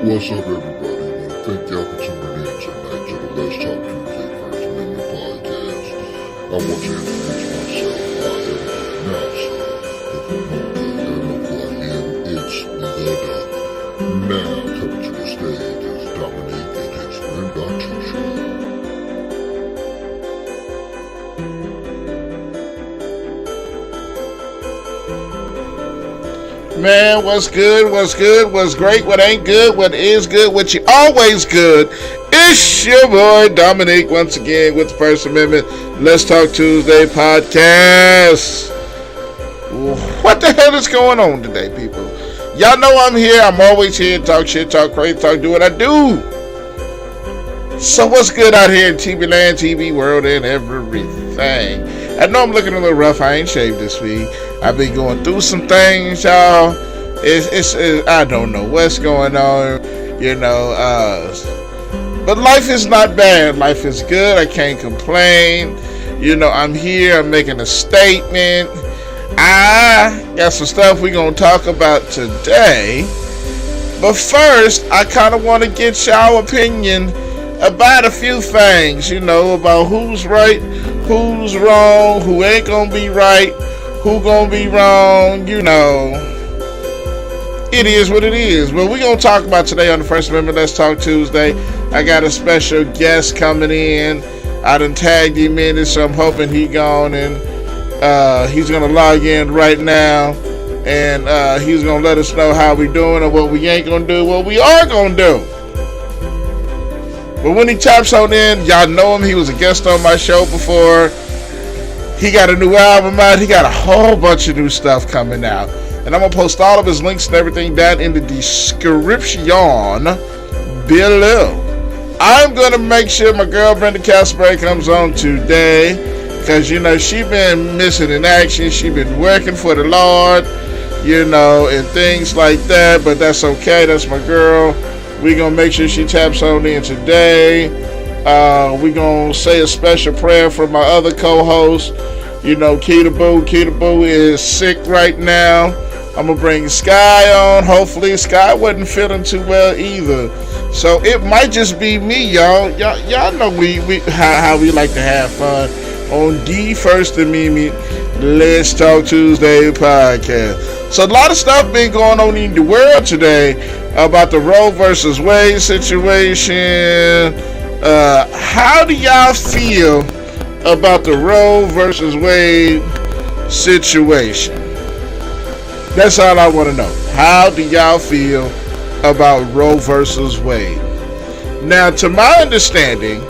What's up, everybody? Thank y'all for tuning in tonight to the Let's Talk Tuesday First Amendment podcast. I want to introduce myself. I am now, if you know who I am, it's the Doc. Now, coming to the stage is Dominique and his friend Dr. Man, what's good, what's great, what ain't good, what is good, what you always good. It's your boy Dominique once again with the First Amendment Let's Talk Tuesday podcast. What the hell is going on today, people? Y'all know I'm here. I'm always here to talk shit, talk crazy, do what I do. So what's good out here in TV land, TV world, and everything? I know I'm looking a little rough. I ain't shaved this week. I've been going through some things, y'all. It's I don't know what's going on, but life is not bad. Life is good. I can't complain. I'm here. I'm making a statement. I got some stuff we're going to talk about today. But first, I kind of want to get y'all opinion about a few things, about who's right, who's wrong, who ain't going to be right, who gonna be wrong, It is what it is. But we're gonna talk about today on the First Amendment Let's Talk Tuesday. I got a special guest coming in. I done tagged him in it, so I'm hoping he gone and he's gonna log in right now. And he's gonna let us know how we doing and what we ain't gonna do, what we are gonna do. But when he taps on in, y'all know him. He was a guest on my show before. He got a new album out. He got a whole bunch of new stuff coming out. And I'm going to post all of his links and everything down in the description below. I'm going to make sure my girl Brenda Casper comes on today. Because, she been missing in action. She been working for the Lord, and things like that. But that's okay. That's my girl. We're going to make sure she taps on in today. We're going to say a special prayer for my other co-host, Keita Boo. Keita Boo is sick right now. I'm going to bring Sky on. Hopefully, Sky wasn't feeling too well either. So, it might just be me, y'all. Y'all know how we like to have fun on the First Amendment Let's Talk Tuesday podcast. So, a lot of stuff been going on in the world today about the Roe versus Wade situation. How do y'all feel about the Roe versus Wade situation? That's all I want to know. How do y'all feel about Roe versus Wade? Now, to my understanding,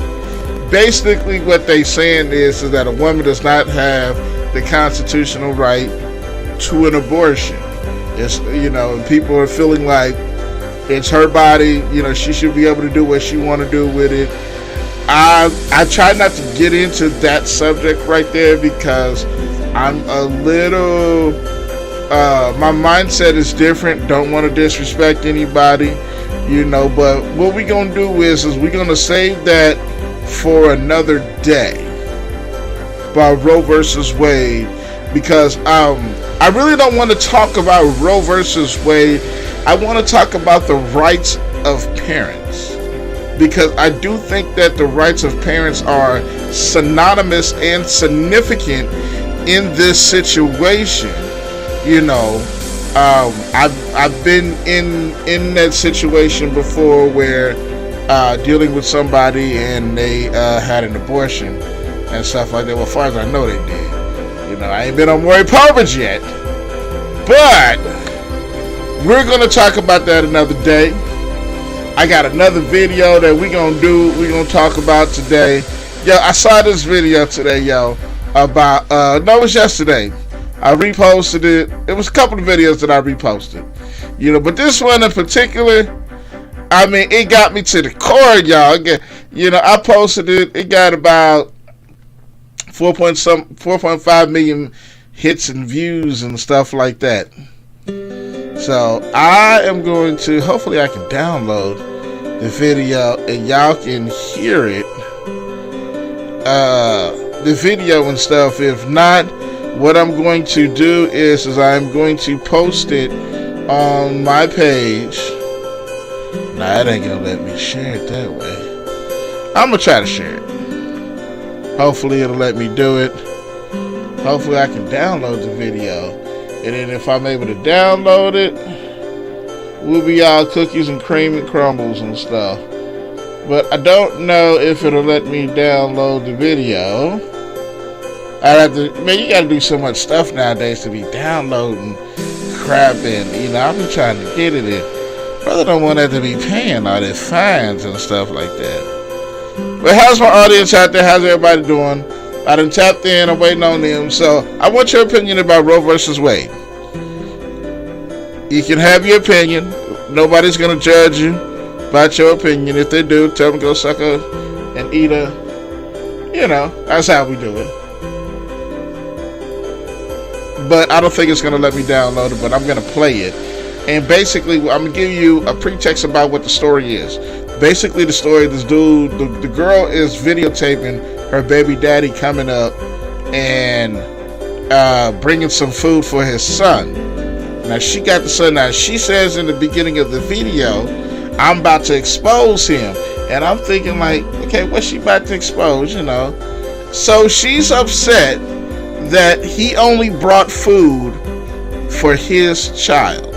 basically what they saying is that a woman does not have the constitutional right to an abortion. It's, people are feeling like it's her body, she should be able to do what she want to do with it. I try not to get into that subject right there because I'm a little, my mindset is different. Don't want to disrespect anybody, but what we're going to do is we're going to save that for another day about Roe versus Wade because I really don't want to talk about Roe versus Wade. I want to talk about the rights of parents because I do think that the rights of parents are synonymous and significant in this situation. I've been in that situation before where dealing with somebody and they had an abortion, and stuff like that. Well, as far as I know, they did. You know, I ain't been on Maury Povich yet, but we're gonna talk about that another day. I got another video that we're gonna talk about today. Yo, I saw this video today, yo, about no, it was yesterday. I reposted it. It was a couple of videos that I reposted. You know, but this one in particular, I mean, it got me to the core, y'all. You know, I posted it. It got about 4.5 million hits and views and stuff like that. So I am going to, hopefully I can download the video and y'all can hear it. The video and stuff. If not, what I'm going to do is I'm going to post it on my page. Nah, it ain't gonna let me share it that way. I'm gonna try to share it. Hopefully it'll let me do it. Hopefully I can download the video. And then if I'm able to download it, we'll be all cookies and cream and crumbles and stuff. But I don't know if it'll let me download the video. I'd have to, man, you gotta do so much stuff nowadays to be downloading crap, and you know, I've been trying to get it in. Brother don't want that to be paying all their fines and stuff like that. But how's my audience out there? How's everybody doing? I done tapped in, I'm waiting on them. So I want your opinion about Roe versus Wade. You can have your opinion. Nobody's gonna judge you about your opinion. If they do, tell them go suck and eat a. You know, that's how we do it. But I don't think it's going to let me download it, but I'm going to play it. And basically, I'm going to give you a pretext about what the story is. Basically, the story, this dude, the girl is videotaping her baby daddy coming up and bringing some food for his son. Now, she got the son. Now, she says in the beginning of the video, I'm about to expose him. And I'm thinking like, okay, what's she about to expose, you know? So she's upset that he only brought food for his child.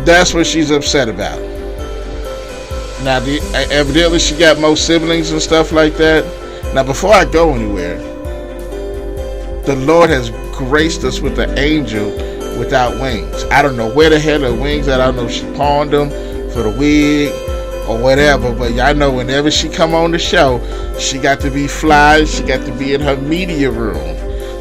That's what she's upset about. Now, evidently she got more siblings and stuff like that. Now, before I go anywhere, the Lord has graced us with an angel without wings. I don't know where the hell the wings at. I don't know if she pawned them for the wig or whatever, but y'all know whenever she come on the show, she got to be fly. She got to be in her media room,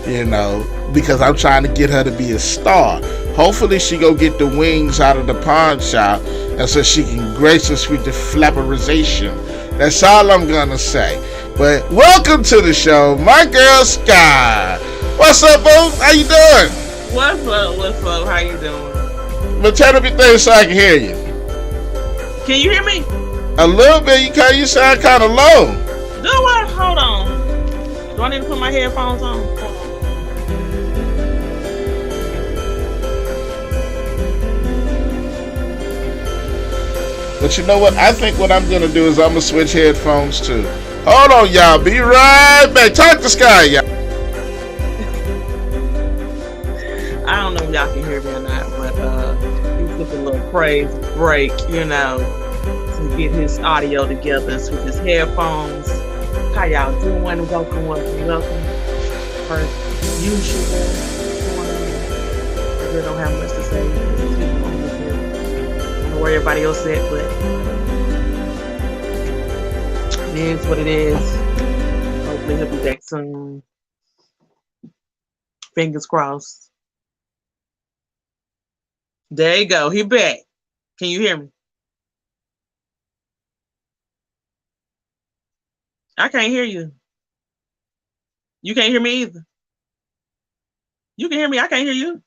you know, because I'm trying to get her to be a star. Hopefully she go get the wings out of the pawn shop, and so she can grace us with the flapperization. That's all I'm gonna say. But welcome to the show, my girl Sky. What's up, boo? How you doing? What's up? What's up? How you doing? But turn up your thing so I can hear you. Can you hear me? A little bit. You sound kind of low. Do what? Hold on. Do I need to put my headphones on? But you know what? I think what I'm gonna do is I'm gonna switch headphones too. Hold on, y'all. Be right back. Talk to Sky, y'all. I don't know if y'all can hear me or not, but he took a little praise break, you know, to get his audio together and switch his headphones. How y'all doing? Welcome. Per usual. I really don't have much to say. I don't know where everybody else at, but it is what it is. Hopefully he'll be back soon. Fingers crossed. There you go. He back. Can you hear me? I can't hear you. You can't hear me either. You can hear me. I can't hear you.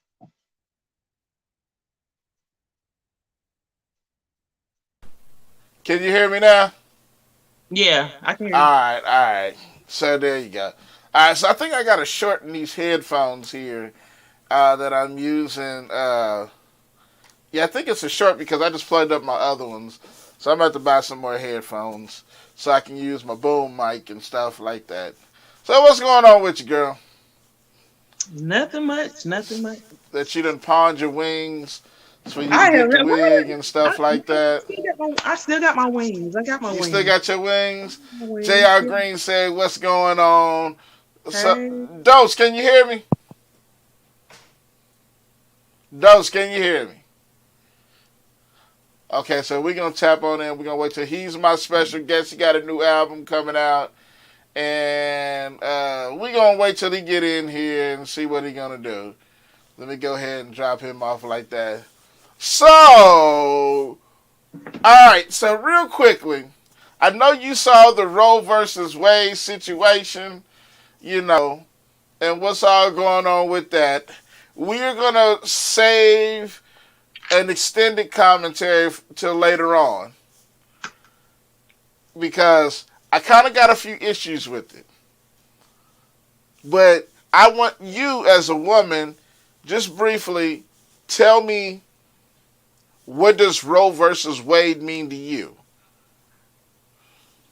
Can you hear me now? Yeah, I can hear you. All right. So there you go. All right, so I think I got to shorten these headphones here that I'm using. Yeah, I think it's a short because I just plugged up my other ones. So I'm about to buy some more headphones so I can use my boom mic and stuff like that. So what's going on with you, girl? Nothing much. That you done pawned your wings So when you I have get the that. wig and I, stuff like that. I still got my wings. I got my You still wings. got your wings? My wings. J.R. Green said, what's going on? So, Hey. Dose, can you hear me? Dose, can you hear me? Okay, so we're going to tap on in. We're going to wait till he's my special guest. He got a new album coming out. And we're going to wait till he get in here and see what he's going to do. Let me go ahead and drop him off like that. So, all right. So real quickly, I know you saw the Roe versus Wade situation, and what's all going on with that. We're going to save an extended commentary till later on because I kind of got a few issues with it. But I want you as a woman, just briefly, tell me, what does Roe versus Wade mean to you?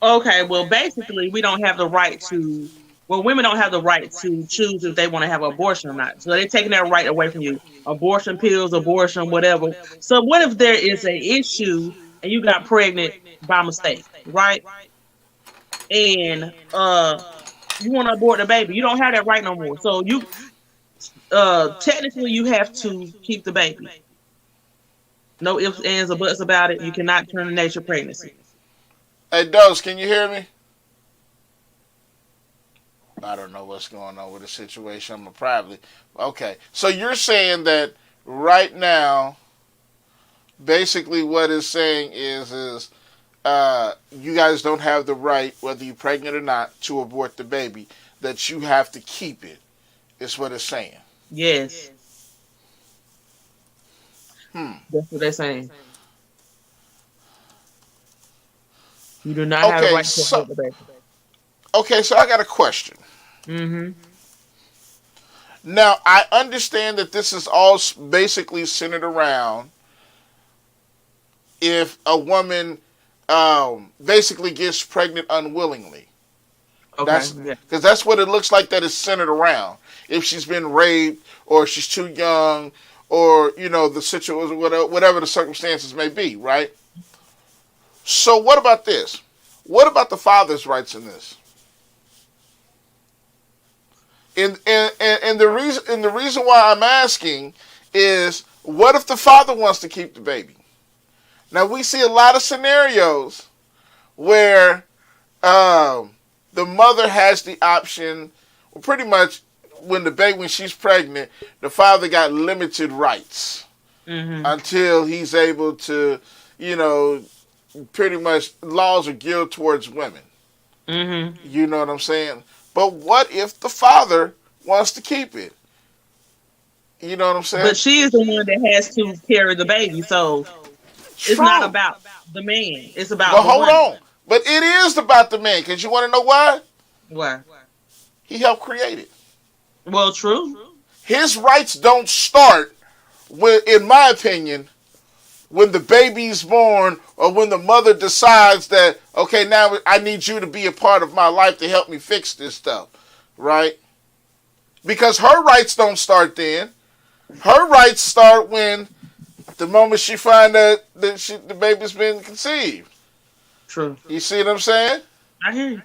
Okay, well, basically, we don't have the right to. Well, women don't have the right to choose if they want to have an abortion or not. So they're taking that right away from you. Abortion pills, abortion, whatever. So what if there is an issue and you got pregnant by mistake, right? And you want to abort the baby, you don't have that right no more. So you technically you have to keep the baby. No ifs, ands, or buts about it. You cannot terminate your pregnancy. Hey, Dose, can you hear me? I don't know what's going on with the situation. I'm probably okay. So you're saying that right now, basically, what it's saying is you guys don't have the right, whether you're pregnant or not, to abort the baby. That you have to keep it. Is what it's saying. Yes. That's what they're saying. You do not have the right to abort the baby. Okay, so I got a question. Mm-hmm. Now, I understand that this is all basically centered around if a woman basically gets pregnant unwillingly. Okay. Because that's what it looks like that is centered around. If she's been raped or she's too young or, the situation, whatever the circumstances may be, right? So what about this? What about the father's rights in this? And the reason why I'm asking is, what if the father wants to keep the baby? Now we see a lot of scenarios where the mother has the option. Well, pretty much when she's pregnant, the father got limited rights until he's able to, pretty much laws are geared towards women. Mm-hmm. You know what I'm saying? But what if the father wants to keep it? You know what I'm saying? But she is the one that has to carry the baby, so it's not about the man. It's about the hold woman. on. But it is about the man, because you want to know why? Why? He helped create it. Well, true. His rights don't start with, in my opinion, when the baby's born or when the mother decides that, okay, now I need you to be a part of my life to help me fix this stuff, right? Because her rights don't start then. Her rights start when the moment she finds that the baby's been conceived. True. You see what I'm saying? I hear you.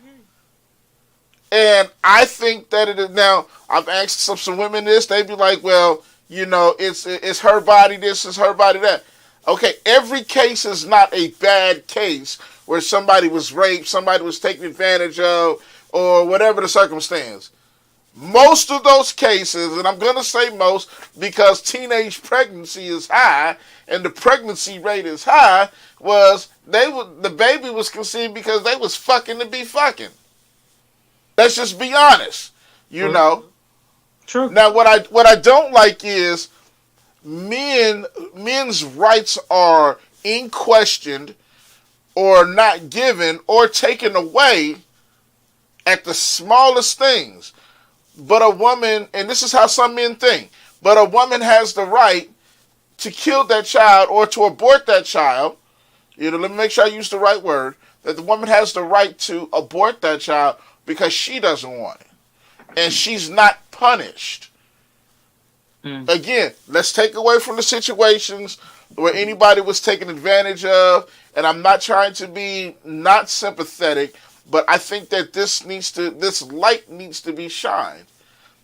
And I think that it is now. I've asked some women this. They be like, well, it's her body this, it's her body that. Okay, every case is not a bad case where somebody was raped, somebody was taken advantage of, or whatever the circumstance. Most of those cases, and I'm going to say most because teenage pregnancy is high and the pregnancy rate is high, the baby was conceived because they was fucking to be fucking. Let's just be honest, know. True. Now, what I don't like is men's rights are in question or not given or taken away at the smallest things. But a woman, and this is how some men think, but a woman has the right to kill that child or to abort that child. Let me make sure I use the right word. That the woman has the right to abort that child because she doesn't want it. And she's not punished. Again, let's take away from the situations where anybody was taken advantage of. And I'm not trying to be not sympathetic, but I think that this light needs to be shined.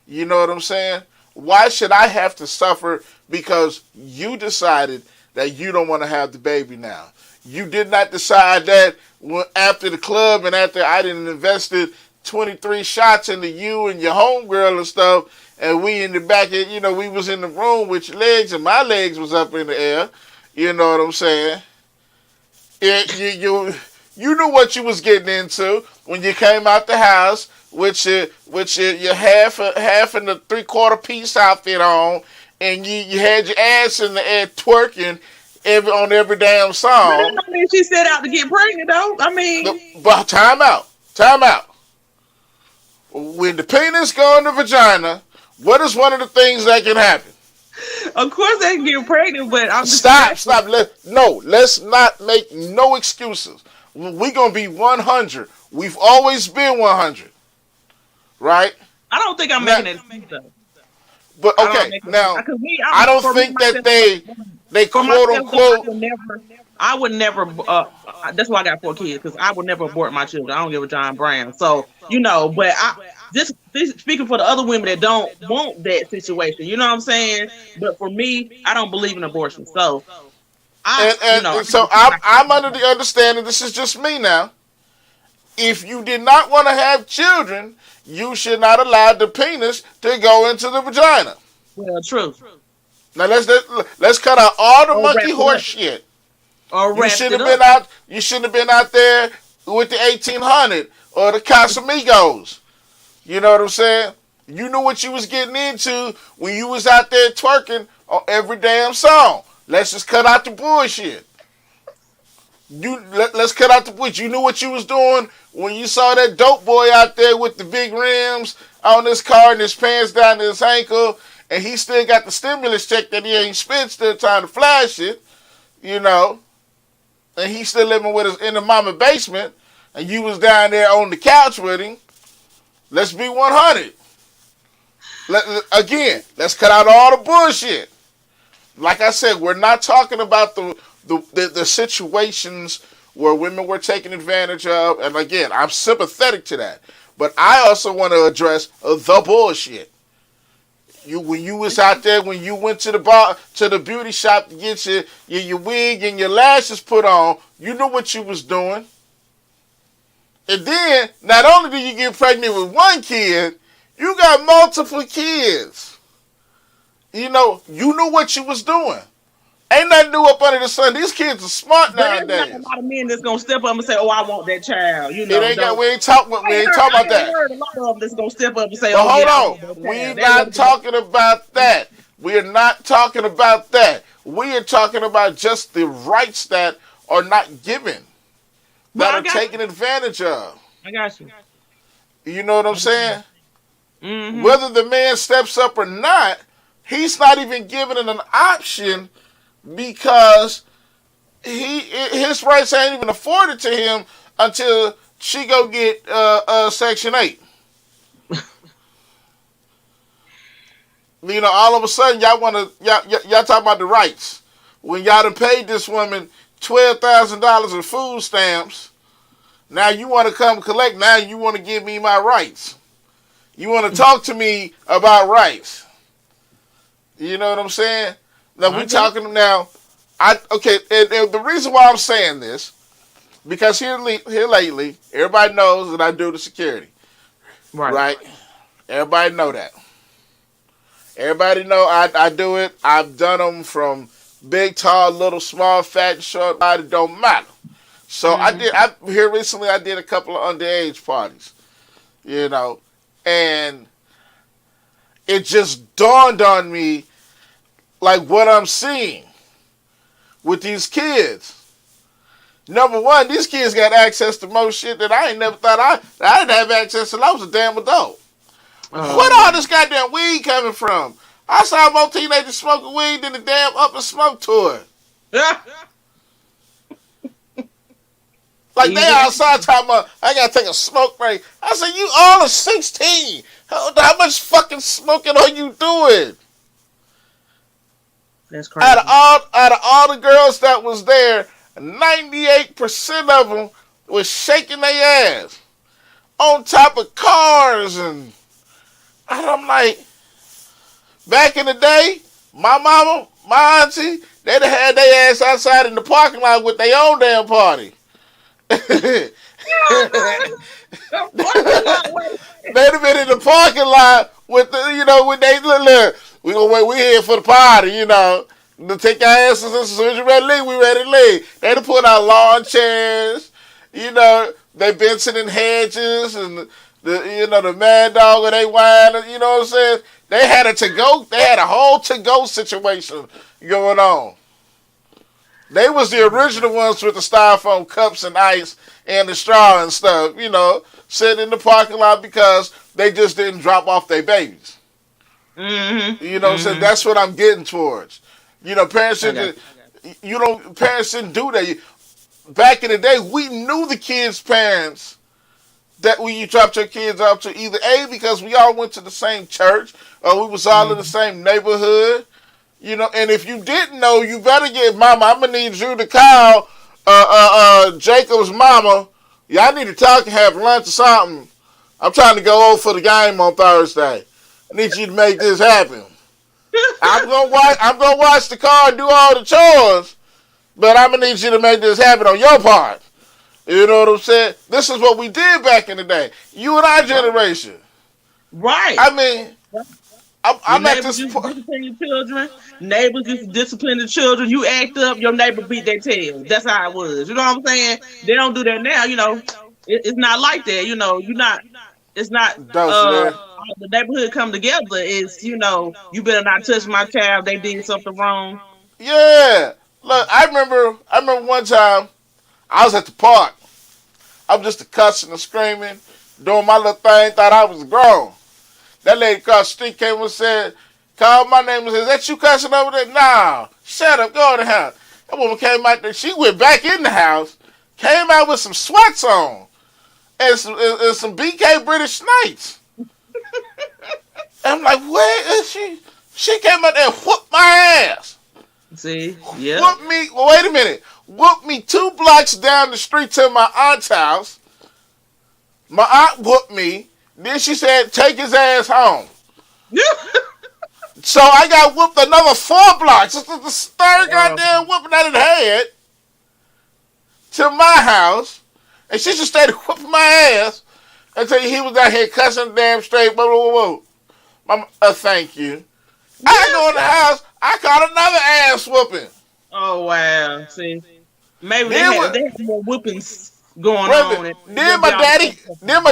You know what I'm saying? Why should I have to suffer because you decided that you don't want to have the baby now? You did not decide that after the club and after I didn't invested 23 shots into you and your homegirl and stuff, and we in the back, we was in the room with your legs and my legs was up in the air. You know what I'm saying? You knew what you was getting into when you came out the house with your half and the 3/4 piece outfit on, and you had your ass in the air twerking on every damn song. But that don't mean she set out to get pregnant, though. I mean, but time out. When the penis go in the vagina, what is one of the things that can happen? Of course they can get pregnant, but I'm just stop. Let's not make no excuses. We're gonna be 100. We've always been 100, right? I don't think I'm making it though. But okay, now I don't think that they quote unquote. I would never. That's why I got 4 kids, because I would never abort my children. I don't give a John Brown. So but this speaking for the other women that don't want that situation. You know what I'm saying? But for me, I don't believe in abortion. So I'm under the understanding, this is just me now. If you did not want to have children, you should not allow the penis to go into the vagina. Well, true. Now let's cut out all the monkey horse shit. You shouldn't have been out there with the 1800 or the Casamigos. You know what I'm saying? You knew what you was getting into when you was out there twerking on every damn song. Let's just cut out the bullshit. Let's cut out the bullshit. You knew what you was doing when you saw that dope boy out there with the big rims on his car and his pants down to his ankle, and he still got the stimulus check that he ain't spent, still trying to flash it, and he's still living in the mama basement, and you was down there on the couch with him. Let's be 100. Let's cut out all the bullshit. Like I said, we're not talking about the situations where women were taken advantage of. And again, I'm sympathetic to that. But I also want to address the bullshit. When you was out there, when you went to the bar, to the beauty shop to get your wig and your lashes put on, you knew what you was doing. And then, not only do you get pregnant with one kid, you got multiple kids. You knew what you was doing. Ain't nothing new up under the sun. These kids are smart nowadays. There's not a lot of men that's gonna step up and say, "Oh, I want that child." We ain't talking about that. I heard a lot of them that's gonna step up and say, "Oh, hold on, we're not talking about that. We are not talking about that. We are talking about just the rights that are not given, that are taken advantage of." I got you. You know what I'm saying? Mm-hmm. Whether the man steps up or not, he's not even given an option because his rights ain't even afforded to him until she go get Section 8. All of a sudden y'all talking about the rights when y'all done paid this woman $12,000 in food stamps. Now you want to come collect. Now you want to give me my rights. You want to talk to me about rights. You know what I'm saying? Now we talking now. And the reason why I'm saying this, because here lately, everybody knows that I do the security. Right? Everybody know that. Everybody know I do it. I've done them from big, tall, little, small, fat, short. It don't matter. So here recently I did a couple of underage parties, and it just dawned on me like what I'm seeing with these kids. Number one, these kids got access to more shit that I ain't never thought I didn't have access to. I was a damn adult. Where all this goddamn weed coming from? I saw more teenagers smoking weed than the damn Up and Smoke tour. Like they outside talking about, I gotta take a smoke break. I said, you all are 16. How much fucking smoking are you doing? That's crazy. Out of all the girls that was there, 98% of them was shaking their ass on top of cars, and I'm like, back in the day, my mama, my auntie, they'd have had their ass outside in the parking lot with their own damn party. They'd have been in the parking lot with when they look, we gonna wait, we here for the party, to take our asses as soon as you ready to leave, we ready to leave. They'd have put out lawn chairs, they Benson and Hedges and the Mad Dog and they wine, you know what I'm saying? They had a whole to-go situation going on. They was the original ones with the styrofoam cups and ice and the straw and stuff, sitting in the parking lot because they just didn't drop off their babies. Mm-hmm. So that's what I'm getting towards. Parents didn't do that. Back in the day, we knew the kids' parents that when you dropped your kids off to either A, because we all went to the same church, or we was all in the same neighborhood. And if you didn't know, you better get mama. I'm going to need you to call Jacob's mama. Y'all need to talk and have lunch or something. I'm trying to go over for the game on Thursday. I need you to make this happen. I'm gonna watch the car and do all the chores, but I'm gonna need you to make this happen on your part. You know what I'm saying? This is what we did back in the day. You and our generation. Right. I mean, I'm at this point. Discipline your children. Neighbors used to discipline the children. You act up, your neighbor beat their tail. That's how it was. You know what I'm saying? They don't do that now. It's not like that. You're not. It's not. The neighborhood come together. It's you better not touch my child. They did something wrong. Yeah. Look, I remember one time I was at the park. I was just cussing and screaming, doing my little thing. Thought I was grown. That lady across the street came and said, called my name and said, "Is that you cussing over there?" "Nah, shut up, go in the house." That woman came out there. She went back in the house, came out with some sweats on and some BK British Knights. I'm like, where is she? She came out there and whooped my ass. See? Yeah. Whooped me. Well, wait a minute. Whooped me 2 blocks down the street to my aunt's house. My aunt whooped me. Then she said, take his ass home. So I got whooped another 4 blocks. This is the third goddamn whooping I done had to my house. And she just stayed whooping my ass until he was out here cussing damn straight. Blah, blah, blah, blah. Mama, thank you. I go in the house. I caught another ass whooping. Oh, wow. See? Maybe they had more whoopings going on. Then my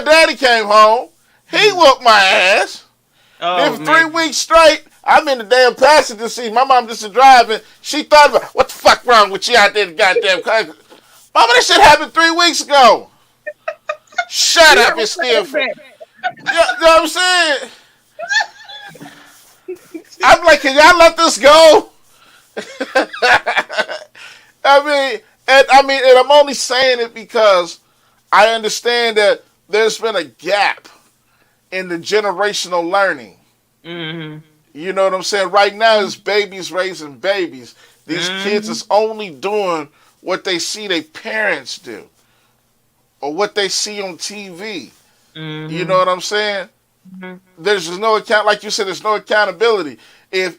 daddy came home. He whooped my ass. Then for 3 weeks straight, I'm in the damn passenger seat. My mom just driving. She thought about, what the fuck wrong with you out there, goddamn car? Mama, that shit happened 3 weeks ago. Shut up, it's still free. You know what I'm saying? I'm like, can y'all let this go? And I'm only saying it because I understand that there's been a gap in the generational learning. Mm-hmm. You know what I'm saying? Right now, it's babies raising babies. These kids is only doing what they see their parents do or what they see on TV. Mm-hmm. You know what I'm saying? Mm-hmm. There's just no account, like you said, there's no accountability. If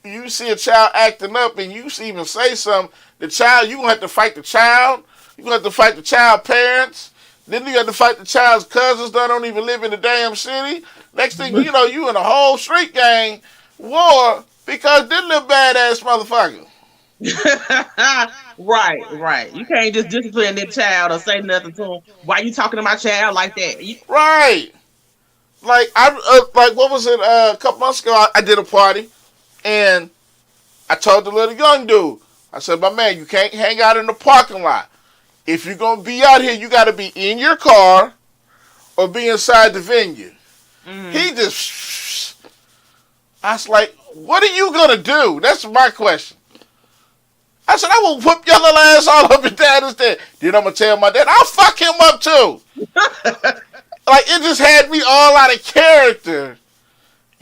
you see a child acting up and you even say something, the child, you're going to have to fight the child. You're going to have to fight the child parents. Then you have to fight the child's cousins that don't even live in the damn city. Next thing you know, you in a whole street gang war because this little badass motherfucker. Right. You can't just discipline that child or say nothing to him. Why you talking to my child like that? Right. Like what was it? A couple months ago, I did a party, and I told the little young dude, I said, "My man, you can't hang out in the parking lot. If you're gonna be out here, you got to be in your car or be inside the venue." Mm-hmm. He just, I was like, "What are you gonna do?" That's my question. I said, "I will whoop your little ass all up and down his head." Then I'm gonna tell my dad, "I'll fuck him up too." Like, it just had me all out of character.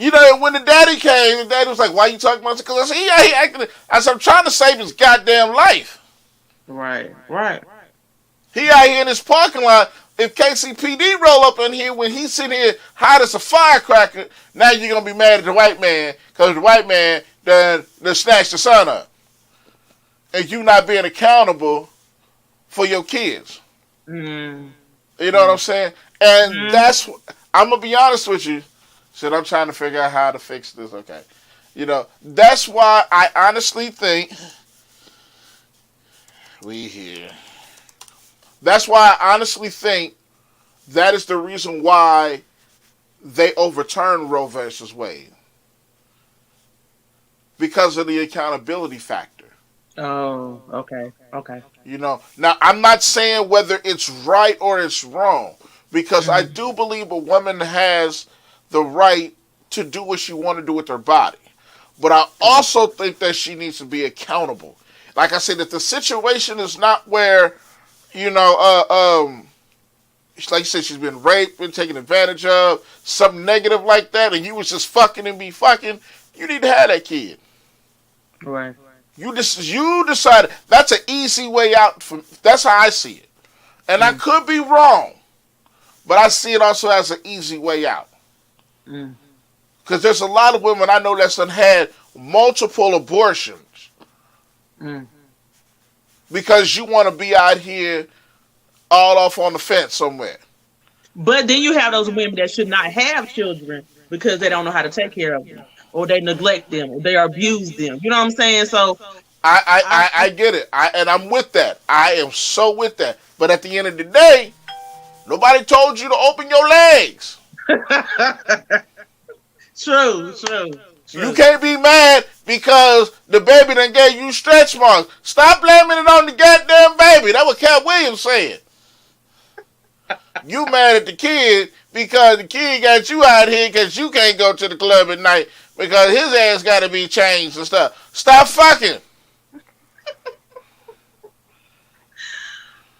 You know, when the daddy came, the daddy was like, "Why you talking about it?" Because I said, "Yeah, he acting." I said, "I'm trying to save his goddamn life." Right. Right. He out here in this parking lot. If KCPD roll up in here when he's sitting here hot as a firecracker, now you're gonna be mad at the white man because the white man done snatched the son up, and you not being accountable for your kids. Mm. You know what I'm saying? And that's, I'm gonna be honest with you. Said I'm trying to figure out how to fix this. Okay, you know that's why I honestly think we here. That's why I honestly think that is the reason why they overturned Roe versus Wade, because of the accountability factor. Oh, okay. Okay. You know, now I'm not saying whether it's right or it's wrong, because I do believe a woman has the right to do what she want to do with her body. But I also think that she needs to be accountable. Like I said, if the situation is not where, you know, like you said, she's been raped, been taken advantage of, something negative like that, and you was just fucking and be fucking, you need to have that kid. Right. You decided that's an easy way out. That's how I see it, and I could be wrong, but I see it also as an easy way out. Because there's a lot of women I know that's had multiple abortions because you want to be out here all off on the fence somewhere. But then you have those women that should not have children because they don't know how to take care of them, or they neglect them, or they abuse them. You know what I'm saying? So I get it, and I'm with that. I am so with that. But at the end of the day, nobody told you to open your legs. True. You can't be mad because the baby done gave you stretch marks. Stop blaming it on the goddamn baby. That's what Cat Williams said. You mad at the kid because the kid got you out here because you can't go to the club at night because his ass got to be changed and stuff. Stop fucking.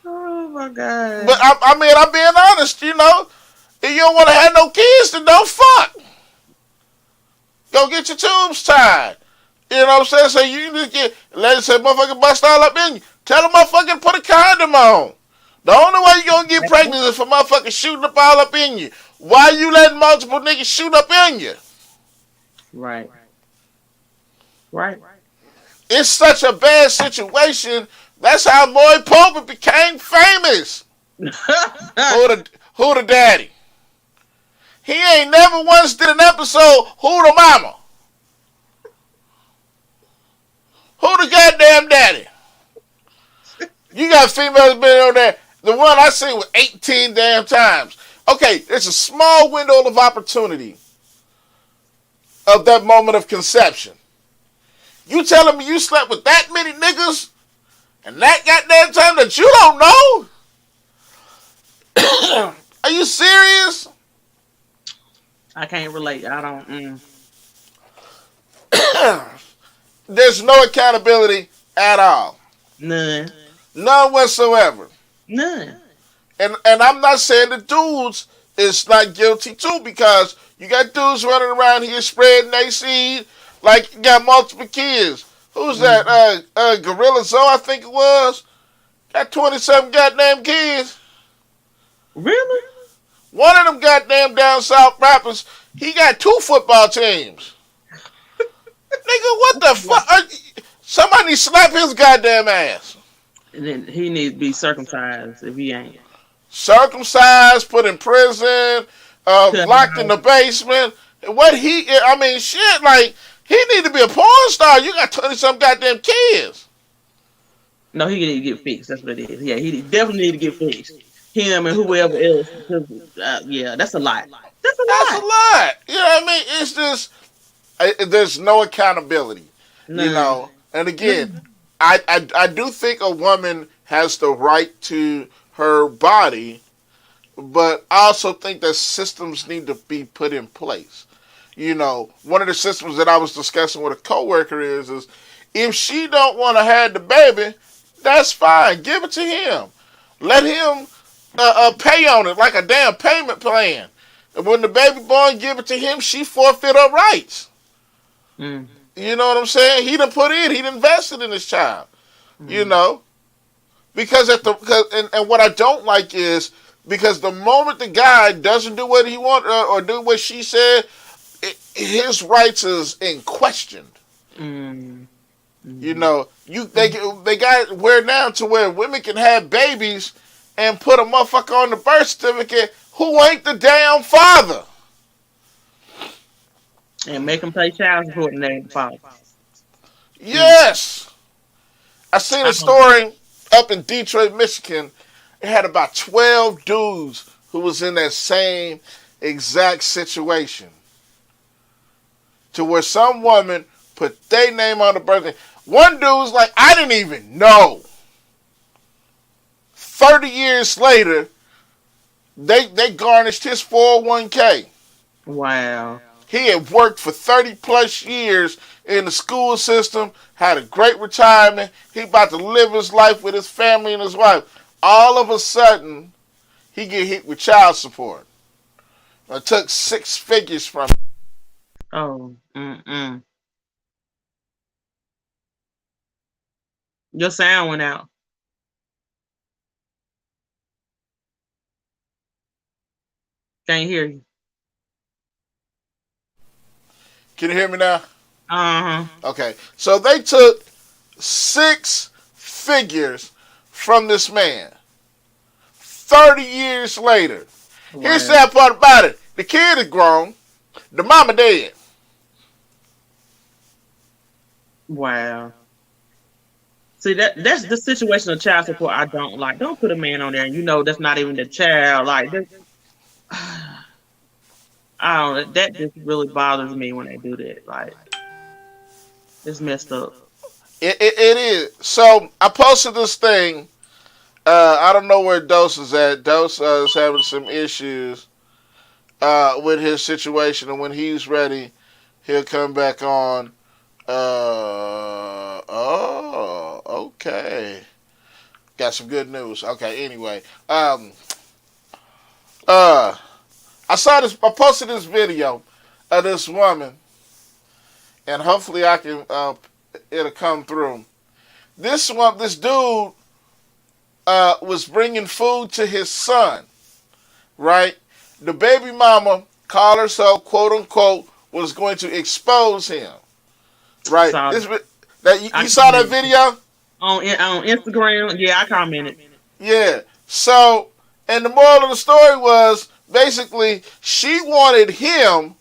Oh my God. But I mean, I'm being honest, you know. If you don't want to have no kids, then don't fuck. Go get your tubes tied. You know what I'm saying? So you just get, let it say motherfucker bust all up in you. Tell the motherfucker to put a condom on. The only way you gonna get pregnant is for motherfuckers shooting up all up in you. Why you letting multiple niggas shoot up in you? Right. It's such a bad situation. That's how Maury Povich became famous. Who the daddy? He ain't never once did an episode, who the mama? Who the goddamn daddy? You got females been on there. The one I seen was 18 damn times. Okay, there's a small window of opportunity of that moment of conception. You telling me you slept with that many niggas and that goddamn time that you don't know? Are you serious? I can't relate. I don't. There's no accountability at all. None whatsoever. None. And I'm not saying the dudes is not guilty too, because you got dudes running around here spreading their seed like you got multiple kids. Who's that? Gorilla Zoe, I think it was. Got 27 goddamn kids. Really? One of them goddamn down south rappers, he got 2 football teams. Nigga, what the fuck? Somebody slap his goddamn ass. And then he needs to be circumcised if he ain't. Circumcised, put in prison, locked in the basement. Shit, like, he need to be a porn star. You got 20-some goddamn kids. No, he need to get fixed. That's what it is. Yeah, he definitely need to get fixed. Him and whoever else. Yeah, that's a lot. That's a lot. You know what I mean? It's just, there's no accountability. No. You know? And again, I do think a woman has the right to her body, but I also think that systems need to be put in place. You know, one of the systems that I was discussing with a coworker is if she don't want to have the baby, that's fine. Give it to him. Let him pay on it like a damn payment plan. And when the baby born give it to him, she forfeit her rights. Mm. You know what I'm saying? He done put in, he done invested in his child. You know? Because and what I don't like is, because the moment the guy doesn't do what he wants or do what she said, his rights is in question. You know, they got where now to where women can have babies and put a motherfucker on the birth certificate who ain't the damn father. And make them pay child support and name the father. Yes. I seen a story up in Detroit, Michigan. It had about 12 dudes who was in that same exact situation. To where some woman put their name on the birthday. One dude was like, I didn't even know. 30 years later, they garnished his 401k. Wow. He had worked for 30 plus years in the school system, had a great retirement. He about to live his life with his family and his wife. All of a sudden, he get hit with child support. It took 6 figures from him. Oh, Your sound went out. Can't hear you. Can you hear me now? Uh-huh. Okay. So they took 6 figures from this man. 30 years later. Wow. Here's the sad part about it. The kid is grown. The mama dead. Wow. See, that's the situation of child support I don't like. Don't put a man on there and you know that's not even the child. Like, I don't. That just really bothers me when they do that. Like, it's messed up. It is. So I posted this thing. I don't know where Dose is at. Dose is having some issues with his situation, and when he's ready, he'll come back on. Okay. Got some good news. Okay, anyway. I posted this video of this woman, and hopefully I can, it'll come through. This dude was bringing food to his son, right? The baby mama called herself, quote unquote, was going to expose him, right? You saw that video? On Instagram? Yeah, I commented. Yeah. So, and the moral of the story was, basically, she wanted him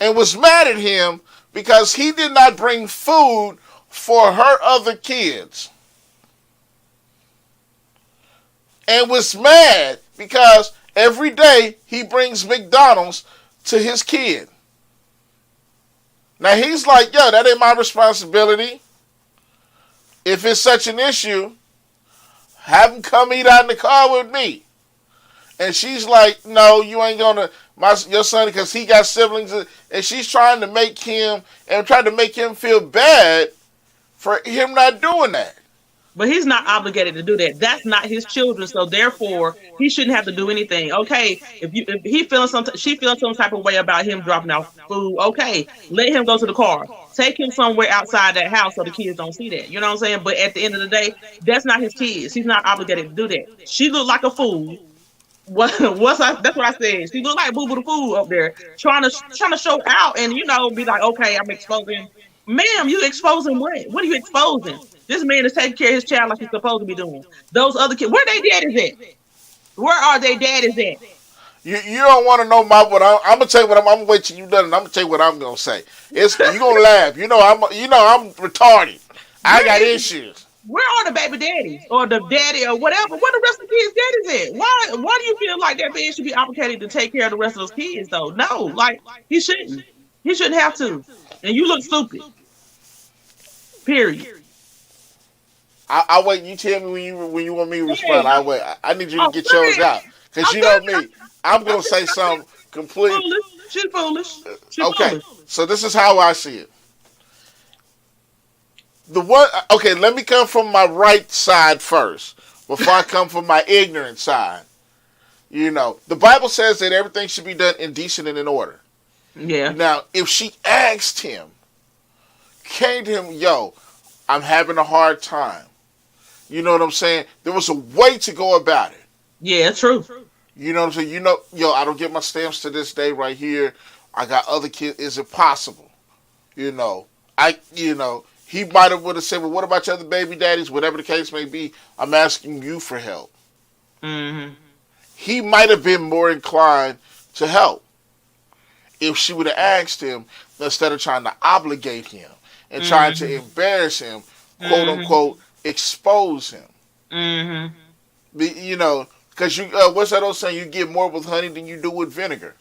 and was mad at him because he did not bring food for her other kids. And was mad because every day he brings McDonald's to his kid. Now he's like, yo, that ain't my responsibility. If it's such an issue, have him come eat out in the car with me. And she's like, no, you ain't gonna, your son, because he got siblings. And she's trying to make him feel bad for him not doing that. But he's not obligated to do that. That's not his children, so therefore he shouldn't have to do anything. Okay, if he feels she feels some type of way about him dropping off food. Okay, let him go to the car. Take him somewhere outside that house so the kids don't see that. You know what I'm saying? But at the end of the day, that's not his kids. He's not obligated to do that. She looked like a fool. That's what I said. She looked like Boo Boo the fool up there, trying to show out and be like, okay, I'm exposing. Ma'am, you exposing what? What are you exposing? This man is taking care of his child like he's supposed to be doing. Those other kids, where they daddies at? Where are they daddies at? You don't want to know I'm gonna tell you what I'm gonna wait till you done. And I'm gonna tell you what I'm gonna say. You gonna laugh. I'm retarded. I got issues. Where are the baby daddies or the daddy or whatever? Where the rest of the kids' daddies at? Why do you feel like that man should be obligated to take care of the rest of those kids though? No, like he shouldn't. He shouldn't have to. And you look stupid. Period. I'll wait. You tell me when you want me to respond. I'll wait. I need you to get yours out. Because you know me. I'm going to say something completely. She's foolish. Okay. So this is how I see it. Let me come from my right side first. Before I come from my ignorant side. The Bible says that everything should be done in decent and in order. Yeah. Now, if she asked him, came to him, yo, I'm having a hard time. You know what I'm saying? There was a way to go about it. Yeah, true. You know what I'm saying? Yo, I don't get my stamps to this day right here. I got other kids. Is it possible? He might have would have said, well, what about your other baby daddies? Whatever the case may be, I'm asking you for help. Mm-hmm. He might have been more inclined to help if she would have asked him instead of trying to obligate him and trying to embarrass him, quote unquote, expose him. Mm-hmm. Because what's that old saying? You get more with honey than you do with vinegar.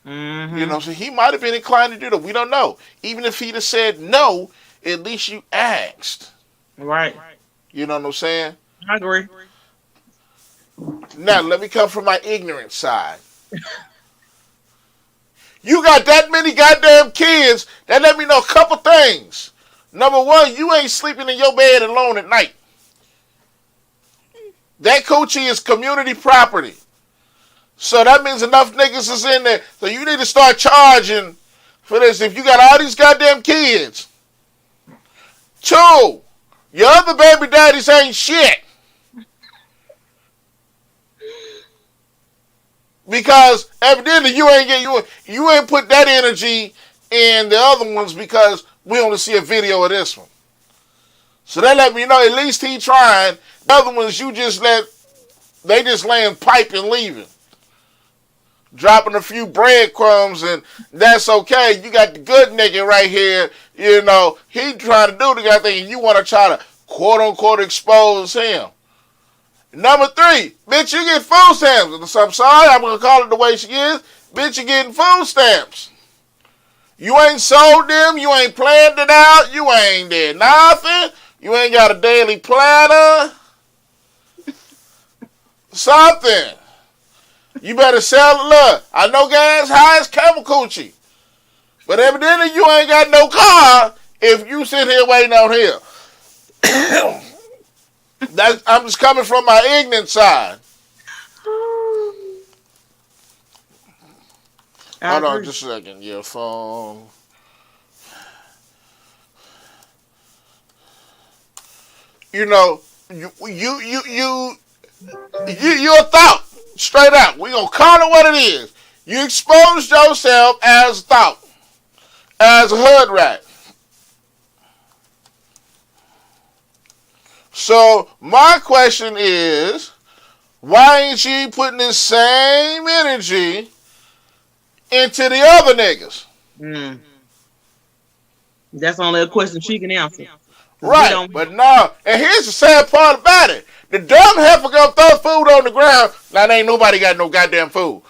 Mm-hmm. So he might have been inclined to do that. We don't know. Even if he'd have said no, at least you asked. Right. You know what I'm saying? I agree. Now, let me come from my ignorant side. You got that many goddamn kids, that let me know a couple things. Number one, you ain't sleeping in your bed alone at night. That coochie is community property. So that means enough niggas is in there. So you need to start charging for this if you got all these goddamn kids. 2, your other baby daddies ain't shit. Because evidently you ain't put that energy in the other ones because we only see a video of this one. So that let me know at least he trying. The other ones they just laying pipe and leaving. Dropping a few breadcrumbs and that's okay. You got the good nigga right here, he trying to do the guy thing and you want to try to quote unquote expose him. Number 3, bitch, you get food stamps. I'm sorry, I'm going to call it the way she is. Bitch, you getting food stamps. You ain't sold them. You ain't planned it out. You ain't did nothing. You ain't got a daily planner. Something. You better sell it. Look, I know gas high as camel coochie. But evidently you ain't got no car if you sit here waiting on him. I'm just coming from my ignorant side. Hold on just a second. Your phone. You're a thought. Straight out. We're going to call it what it is. You exposed yourself as a thought. As a hood rat. So, my question is, why ain't she putting the same energy into the other niggas? That's only a question she can answer. Right, but no. And here's the sad part about it. The dumb heifer gonna throw food on the ground. Now, ain't nobody got no goddamn food.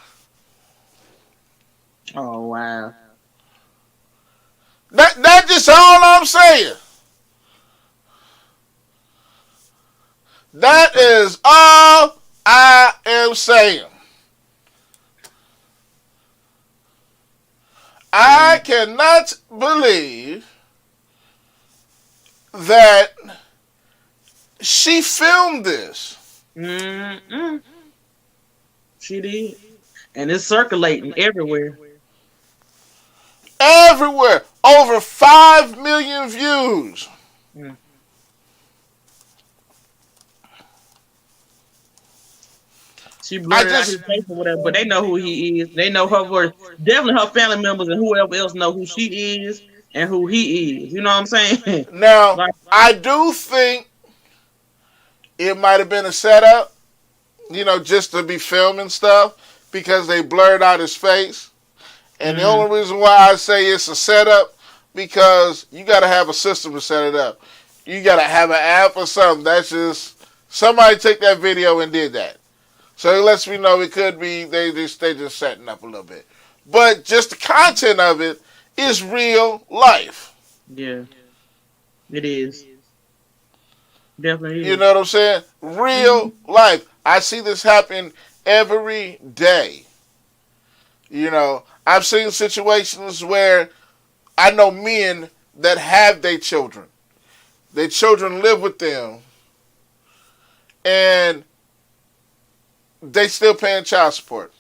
Oh, wow. That's just all I'm saying. That is all I am saying. I cannot believe that she filmed this. She did. And it's circulating everywhere. Everywhere. Over 5 million views. She blurred out his face or whatever, but they know who he is. They know her voice. Definitely her family members and whoever else know who she is and who he is. You know what I'm saying? Now, I do think it might have been a setup, just to be filming stuff because they blurred out his face. And the only reason why I say it's a setup because you got to have a system to set it up. You got to have an app or something. That's just somebody took that video and did that. So it lets me know it could be they just setting up a little bit. But just the content of it is real life. Yeah. It is. Definitely is. You know what I'm saying? Real life. I see this happen every day. I've seen situations where I know men that have their children. Their children live with them. And They still paying child support.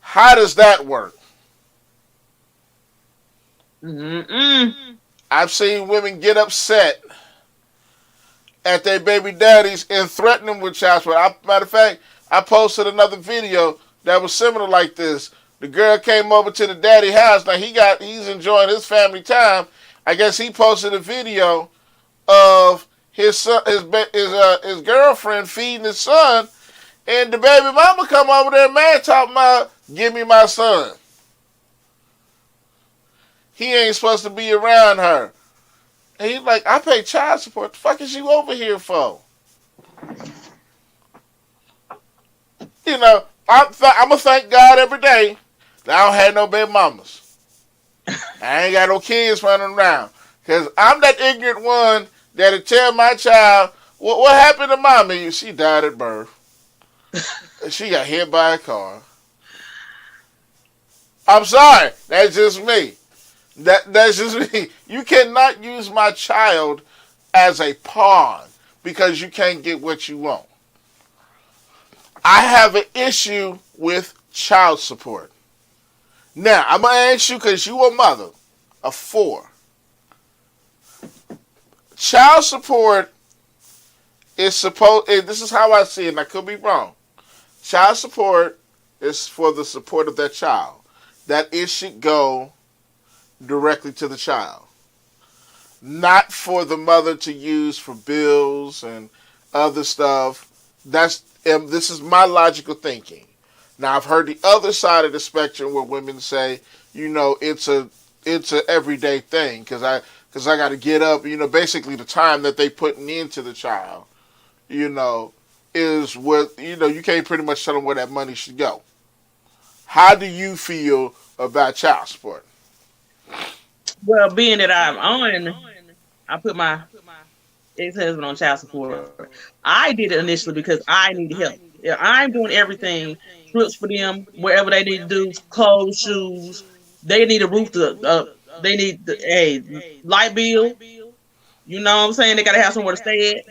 How does that work? Mm-mm. I've seen women get upset at their baby daddies and threaten them with child support. Matter of fact, I posted another video that was similar like this. The girl came over to the daddy house. Now he's enjoying his family time. I guess he posted a video of his son, his girlfriend feeding his son, and the baby mama come over there, man, talking about, give me my son. He ain't supposed to be around her. And he's like, I pay child support. The fuck is you over here for? You know, I'm going to thank God every day that I don't have no baby mamas. I ain't got no kids running around. Because I'm that ignorant one that'll tell my child, what happened to mommy? She died at birth. She got hit by a car. I'm sorry. That's just me. That's just me. You cannot use my child as a pawn because you can't get what you want. I have an issue with child support. Now, I'm going to ask you because you a mother of 4. Child support is supposed, this is how I see it, and I could be wrong. Child support is for the support of that child. That it should go directly to the child. Not for the mother to use for bills and other stuff. This is my logical thinking. Now, I've heard the other side of the spectrum where women say, you know, it's a everyday thing because I got to get up. You know, basically the time that they putting into the child, you know, is what, you know, you can't pretty much tell them where that money should go. How do you feel about child support? Well, being that I put my ex-husband on child support. I did it initially because I needed help. Yeah, I'm doing everything, trips for them, wherever they need to do, clothes, shoes. They need a roof they need a light bill. You know what I'm saying? They gotta have somewhere to stay at.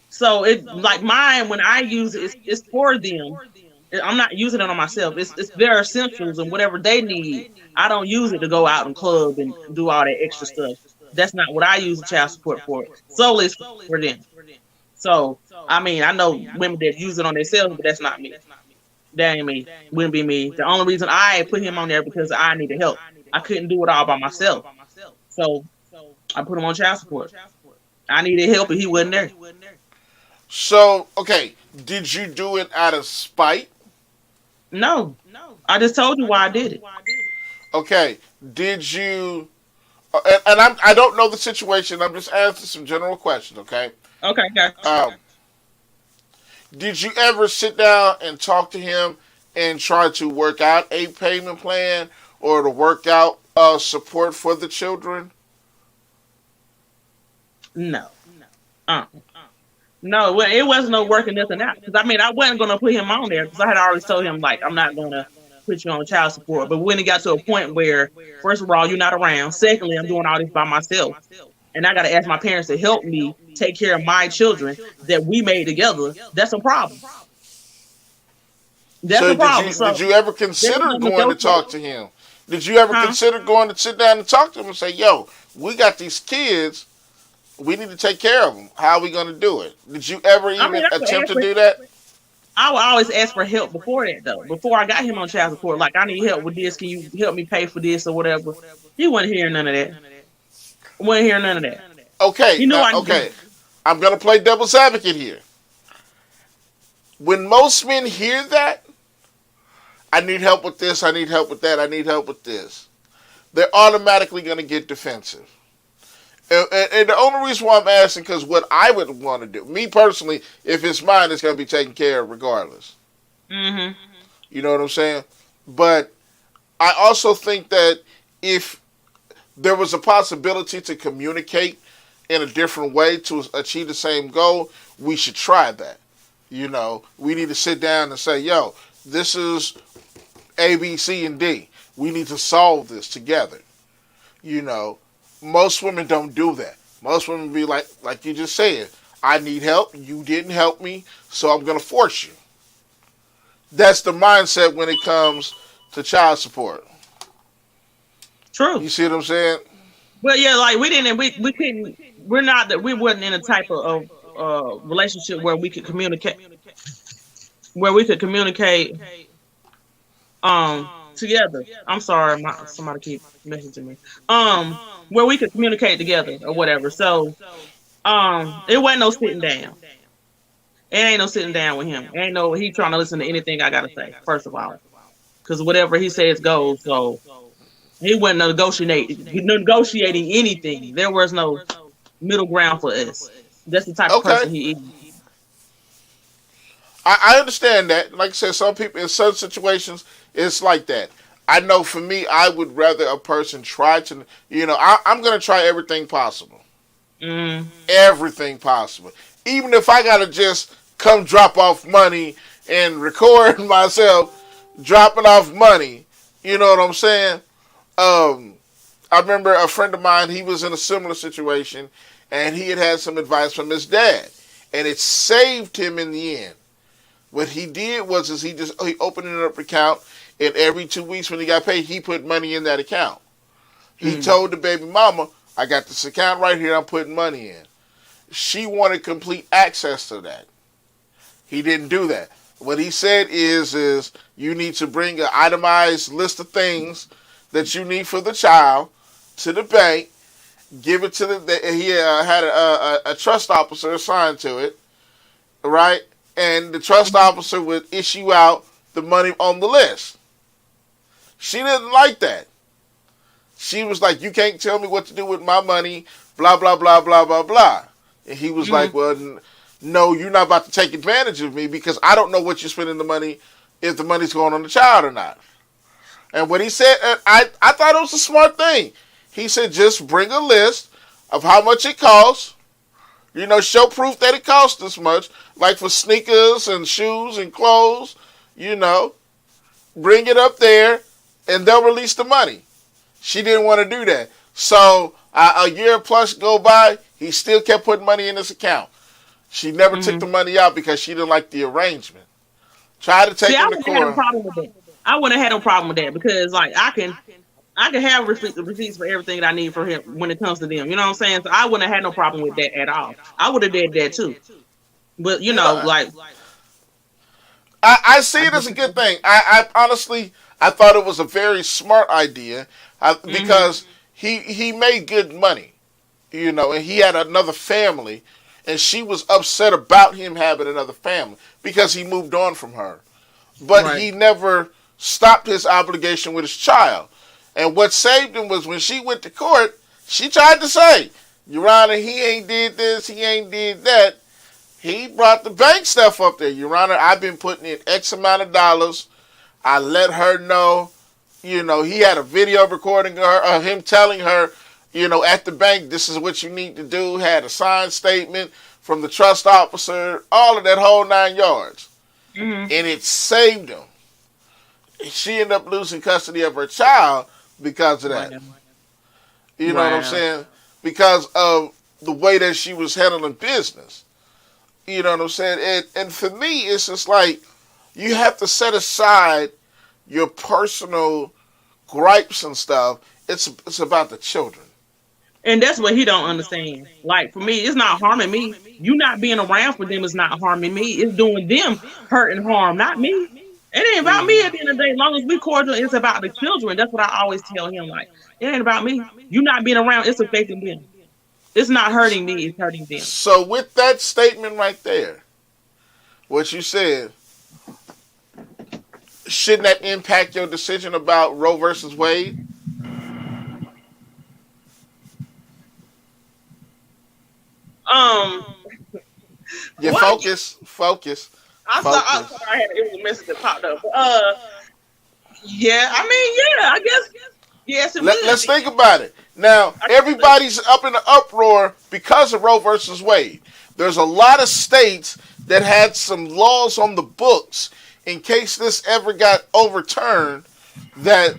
So it like mine when I use it, it's for them. I'm not using it on myself. It's their essentials and whatever they need. I don't use it to go out and club and do all that extra stuff. That's not what I use the child support for. Solely it's for them. So I mean, I know women that use it on themselves, but that's not me. That ain't me. Wouldn't be me. The only reason I put him on there because I needed help. I couldn't do it all by myself. So I put him on child support. I needed help and he wasn't there. So, okay, did you do it out of spite? No. I just told you why I did it. Okay, did you? I don't know the situation. I'm just asking some general questions. Okay. Okay, gotcha. Did you ever sit down and talk to him and try to work out a payment plan or to work out support for the children? No. No, it wasn't no working nothing out. Because, I mean, I wasn't going to put him on there because I had already told him, like, I'm not going to put you on child support. But when it got to a point where, first of all, you're not around. Secondly, I'm doing all this by myself. And I got to ask my parents to help me take care of my children that we made together. That's a problem. That's a problem. Did you ever consider going to talk to him? Did you ever consider going to sit down and talk to him and say, yo, we got these kids. We need to take care of them. How are we going to do it? Did you ever even attempt to do that? I would always ask for help before that, though. Before I got him on child support, like, I need help with this. Can you help me pay for this or whatever? He wasn't hearing none of that. Wasn't hearing none of that. Okay. Okay. I'm going to play devil's advocate here. When most men hear that, I need help with this, I need help with that, I need help with this, they're automatically going to get defensive. And the only reason why I'm asking, because what I would want to do, me personally, if it's mine, it's going to be taken care of regardless. Mm-hmm. You know what I'm saying? But I also think that if there was a possibility to communicate in a different way to achieve the same goal, we should try that. You know, we need to sit down and say, yo, this is A, B, C, and D. We need to solve this together. You know, most women don't do that. Most women be like you just said, I need help. You didn't help me, so I'm going to force you. That's the mindset when it comes to child support. True. You see what I'm saying? But yeah, like we couldn't, we're not that we wasn't in a type of relationship where we could communicate together. I'm sorry, somebody keep messaging me. Where we could communicate together or whatever. So it wasn't no sitting down. It ain't no sitting down with him. It ain't no he trying to listen to anything I gotta say. First of all, because whatever he says goes. So he wasn't negotiating anything. There was no middle ground for us. That's the type of Okay. person he is. I understand that. Like I said, some people in certain situations it's like that. I know for me, I would rather a person try to, I'm going to try everything possible. Mm. Everything possible. Even if I got to just come drop off money and record myself dropping off money. You know what I'm saying? I remember a friend of mine, he was in a similar situation, and he had some advice from his dad. And it saved him in the end. What he did was he opened an account, and every 2 weeks when he got paid, he put money in that account. He told the baby mama, I got this account right here, I'm putting money in. She wanted complete access to that. He didn't do that. What he said is you need to bring an itemized list of things that you need for the child to the bank, give it to he had a trust officer assigned to it, right? And the trust officer would issue out the money on the list. She didn't like that. She was like, you can't tell me what to do with my money, blah, blah, blah, blah, blah, blah. And he was like, well, no, you're not about to take advantage of me because I don't know what you're spending the money, if the money's going on the child or not. And what he said, I thought it was a smart thing. He said, just bring a list of how much it costs. Show proof that it costs this much. Like for sneakers and shoes and clothes, bring it up there and they'll release the money. She didn't want to do that. So a year plus go by, he still kept putting money in his account. She never took the money out because she didn't like the arrangement. Tried to take him to court. I wouldn't have had no problem with that. I wouldn't have had no problem with that because like I can have receipts for everything that I need for him when it comes to them. You know what I'm saying? So I wouldn't have had no problem with that at all. I would have did that too. But like I see it as a good thing. I honestly, I thought it was a very smart idea because he made good money, and he had another family, and she was upset about him having another family because he moved on from her. But he never stopped his obligation with his child. And what saved him was when she went to court, she tried to say, Your Honor, he ain't did this, he ain't did that. He brought the bank stuff up there. Your Honor, I've been putting in X amount of dollars. I let her know. He had a video recording of him telling her, at the bank, this is what you need to do. Had a signed statement from the trust officer, all of that whole 9 yards. And it saved him. She ended up losing custody of her child because of that. You know what I'm saying? Because of the way that she was handling business. You know what I'm saying? And for me, it's just like you have to set aside your personal gripes and stuff. It's about the children. And that's what he don't understand. Like for me, it's not harming me. You not being around for them is not harming me. It's doing them hurt and harm, not me. It ain't about me at the end of the day. As long as we cordial, it's about the children. That's what I always tell him. Like, it ain't about me. You not being around, it's affecting them. It's not hurting me, it's hurting them. So with that statement right there, what you said, shouldn't that impact your decision about Roe versus Wade? Yeah, what? focus. I'm sorry, it was a message that popped up. Yeah, I mean, yeah, I guess, yes, it would. Let's think about it. Now, everybody's up in the uproar because of Roe versus Wade. There's a lot of states that had some laws on the books in case this ever got overturned that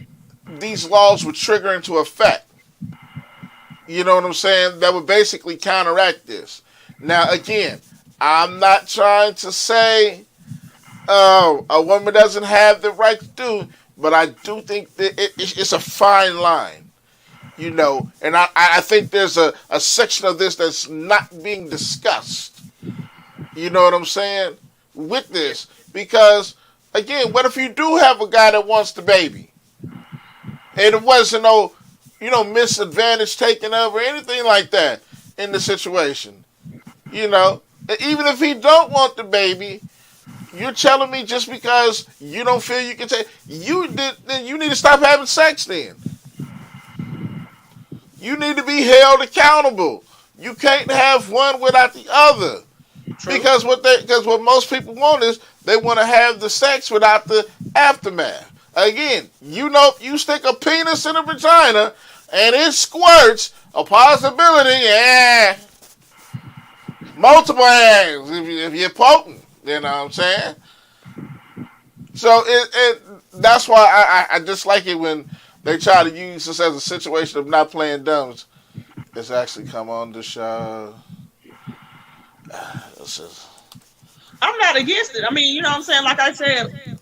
these laws would trigger into effect. You know what I'm saying? That would basically counteract this. Now, again, I'm not trying to say a woman doesn't have the right to do, but I do think that it's a fine line, and I think there's a section of this that's not being discussed. You know what I'm saying? With this. Because, again, what if you do have a guy that wants the baby? And it wasn't no, misadvantage taken of or anything like that in the situation. Even if he don't want the baby, you're telling me just because you don't feel you can take then you need to stop having sex then. You need to be held accountable. You can't have one without the other. True. Because what most people want is they want to have the sex without the aftermath. Again, you stick a penis in a vagina and it squirts, a possibility, multiple eggs if you're potent. You know what I'm saying? So that's why I dislike it when they try to use this as a situation of not playing dumb. It's actually come on the show. I'm not against it. I mean, you know what I'm saying? Like I said,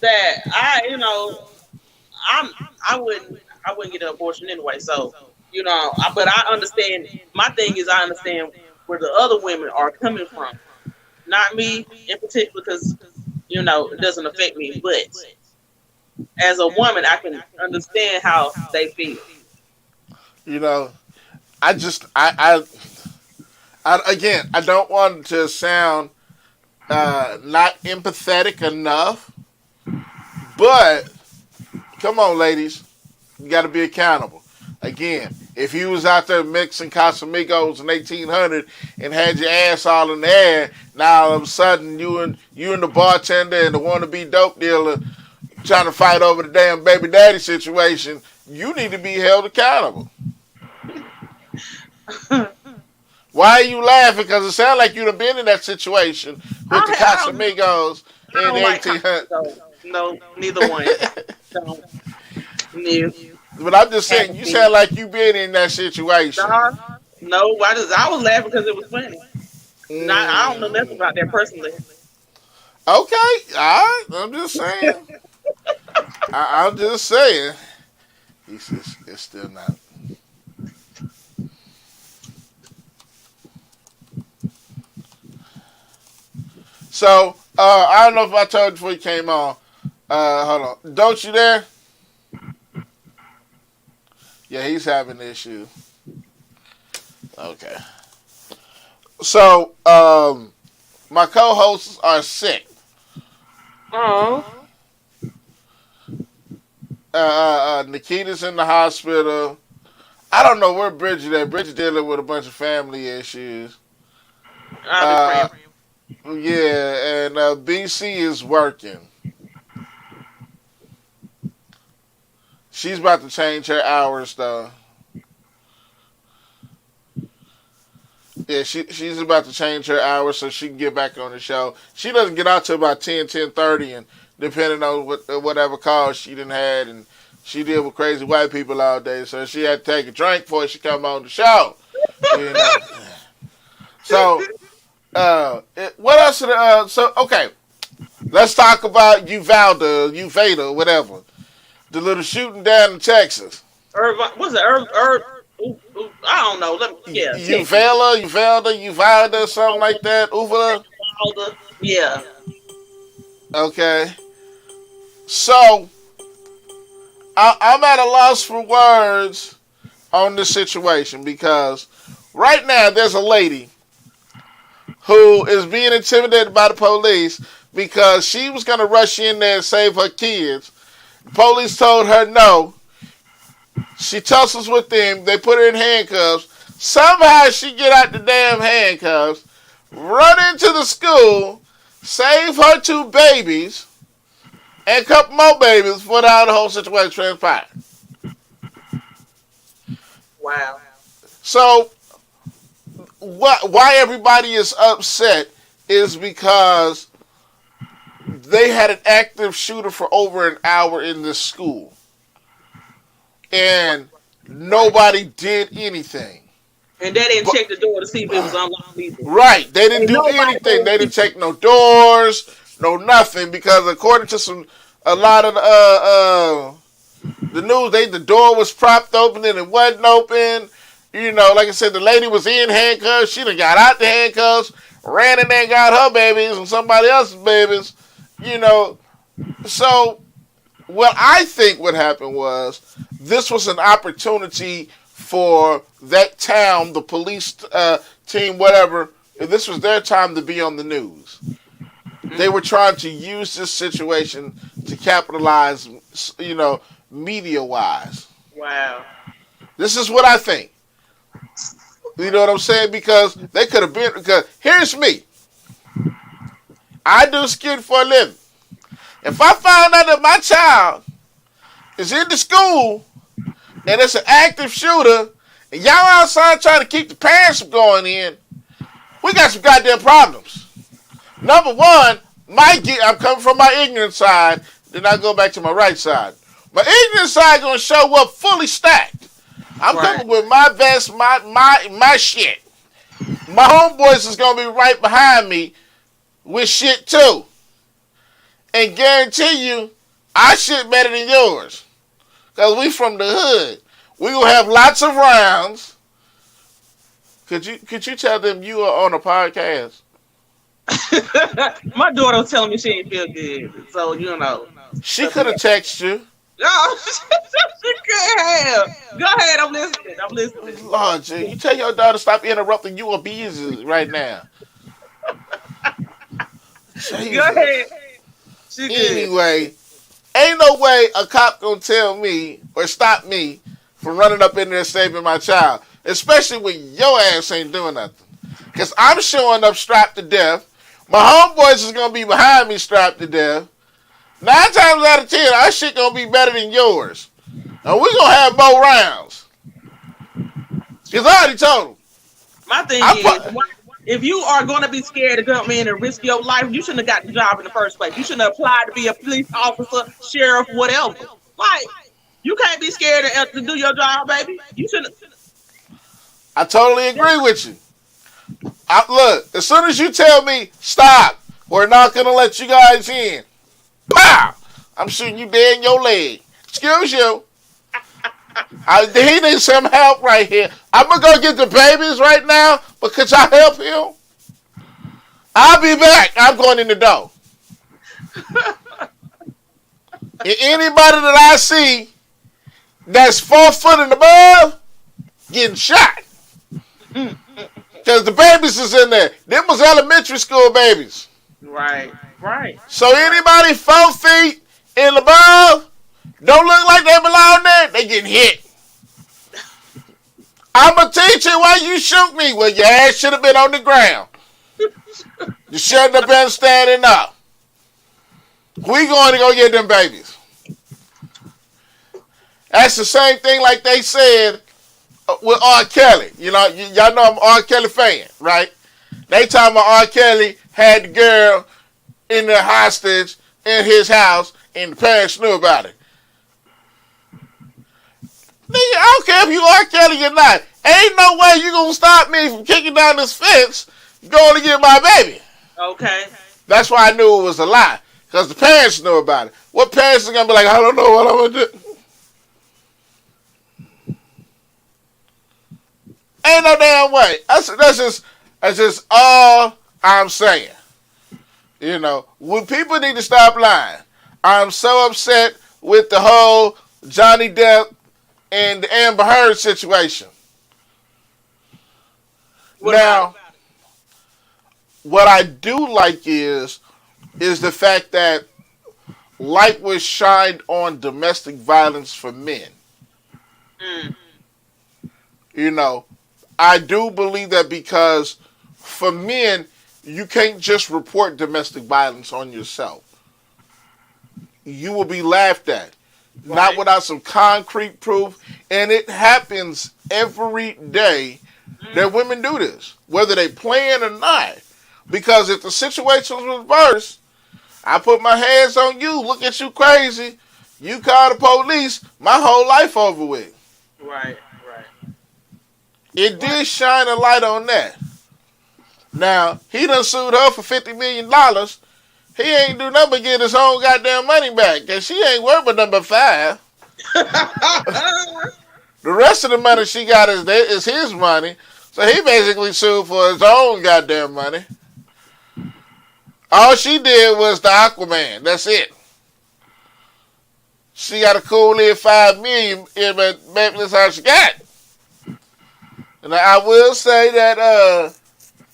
that I wouldn't get an abortion anyway. So, but I understand. My thing is, I understand where the other women are coming from. Not me in particular, because it doesn't affect me. But as a woman, I can understand how they feel. I don't want to sound not empathetic enough, but come on, ladies, you got to be accountable. Again, if you was out there mixing Casamigos in 1800 and had your ass all in the air, now all of a sudden you and the bartender and the wannabe dope dealer trying to fight over the damn baby daddy situation, you need to be held accountable. Why are you laughing? Because it sounds like you'd have been in that situation with the Casamigos in the 1800s. No, neither one. No. But I'm just saying, you sound like you been in that situation. No, I was laughing because it was funny. I don't know nothing about that personally. Okay, all right. I'm just saying. I'm just saying. He says it's still not. So, I don't know if I told you before you came on. Hold on. Don't you there? Yeah, he's having an issue. Okay. So, my co-hosts are sick. Oh. Nikita's in the hospital. I don't know where Bridget at. Bridget dealing with a bunch of family issues. I'll be praying. Yeah, and BC is working. She's about to change her hours, though. Yeah, she's about to change her hours so she can get back on the show. She doesn't get out till about 10:30, and depending on whatever calls she done had, and she deal with crazy white people all day, so she had to take a drink before she come on the show. So, what else? Okay, let's talk about Uvalda, whatever. The little shooting down in Texas. What's it? I don't know. Uvalda, something like that. Uvalda. Yeah. Okay. So, I'm at a loss for words on this situation because right now there's a lady who is being intimidated by the police because she was going to rush in there and save her kids. Police told her no. She tussles with them. They put her in handcuffs. Somehow she get out the damn handcuffs, run into the school, save her 2 babies, and a couple more babies before the whole situation transpired. Wow. So, why everybody is upset is because they had an active shooter for over an hour in this school. And nobody did anything. And they didn't But check the door to see if it was unlocked either. right, they didn't Ain't do nobody anything. gonna They see. didn't check no doors, no nothing, because according to a lot of the news, the door was propped open and it wasn't open. You know, like I said, the lady was in handcuffs. She done got out the handcuffs, ran in there and got her babies and somebody else's babies. You know, so what I think what happened was this was an opportunity for that town, the police team, whatever. This was their time to be on the news. They were trying to use this situation to capitalize, you know, media-wise. Wow. This is what I think. You know what I'm saying? Because they could have been. Because here's me. I do skit for a living. If I found out that my child is in the school and it's an active shooter and y'all outside trying to keep the parents from going in, we got some goddamn problems. Number one, I'm coming from my ignorant side, then I go back to my right side. My ignorant side gonna show up fully stacked. I'm coming with my best, my shit. My homeboys is gonna be right behind me with shit too. And guarantee you, our shit better than yours. Cause we from the hood. We gonna have lots of rounds. Could you tell them you are on a podcast? My daughter was telling me she ain't feel good, so you know. She could have texted you. No, she could have. Go ahead, I'm listening. I'm listening. Lord, G, you tell your daughter to stop interrupting you or busy right now. Jesus. Go ahead. She good. Anyway, ain't no way a cop gonna tell me or stop me from running up in there and saving my child. Especially when your ass ain't doing nothing. Because I'm showing up strapped to death. My homeboys is gonna be behind me strapped to death. 9 times out of 10, our shit gonna be better than yours. And we gonna have more rounds. Because I already told them. My thing is, if you are going to be scared to come in and risk your life, you shouldn't have got the job in the first place. You shouldn't have applied to be a police officer, sheriff, whatever. Like, you can't be scared to do your job, baby. You shouldn't. I totally agree with you. Look, as soon as you tell me, stop, we're not going to let you guys in. Pow! I'm shooting you dead in your leg. Excuse you. He needs some help right here. I'm going to go get the babies right now, but could y'all help him? I'll be back. I'm going in the door. And anybody that I see that's 4 foot and above, getting shot. Because the babies is in there. Them was elementary school babies. Right. So anybody 4 feet and above, don't look like they belong there, they getting hit. I'm a teacher, why you shoot me? Well, your ass should have been on the ground. You shouldn't have been standing up. We going to go get them babies. That's the same thing like they said with R. Kelly. You know, y'all know I'm an R. Kelly fan, right? They talking about R. Kelly had the girl in the hostage in his house and the parents knew about it. Nigga, I don't care if you R. Kelly or not. Ain't no way you gonna stop me from kicking down this fence going to get my baby. Okay. That's why I knew it was a lie. Because the parents knew about it. What parents are gonna be like, I don't know what I'm gonna do. Ain't no damn way. That's just all I'm saying. You know, when people need to stop lying. I'm so upset with the whole Johnny Depp and the Amber Heard situation. Now, what I do like is the fact that light was shined on domestic violence for men. You know, I do believe that because for men, you can't just report domestic violence on yourself. You will be laughed at. Right. Not without some concrete proof. And it happens every day that women do this, whether they plan or not. Because if the situation was reversed, I put my hands on you, look at you crazy, you call the police, my whole life over with. Right. It did shine a light on that. Now, he done sued her for $50 million. He ain't do nothing but get his own goddamn money back. Cause she ain't worth but number 5. The rest of the money she got is his money. So he basically sued for his own goddamn money. All she did was the Aquaman. That's it. She got a cool little $5 million, but maybe that's all she got. And I will say that,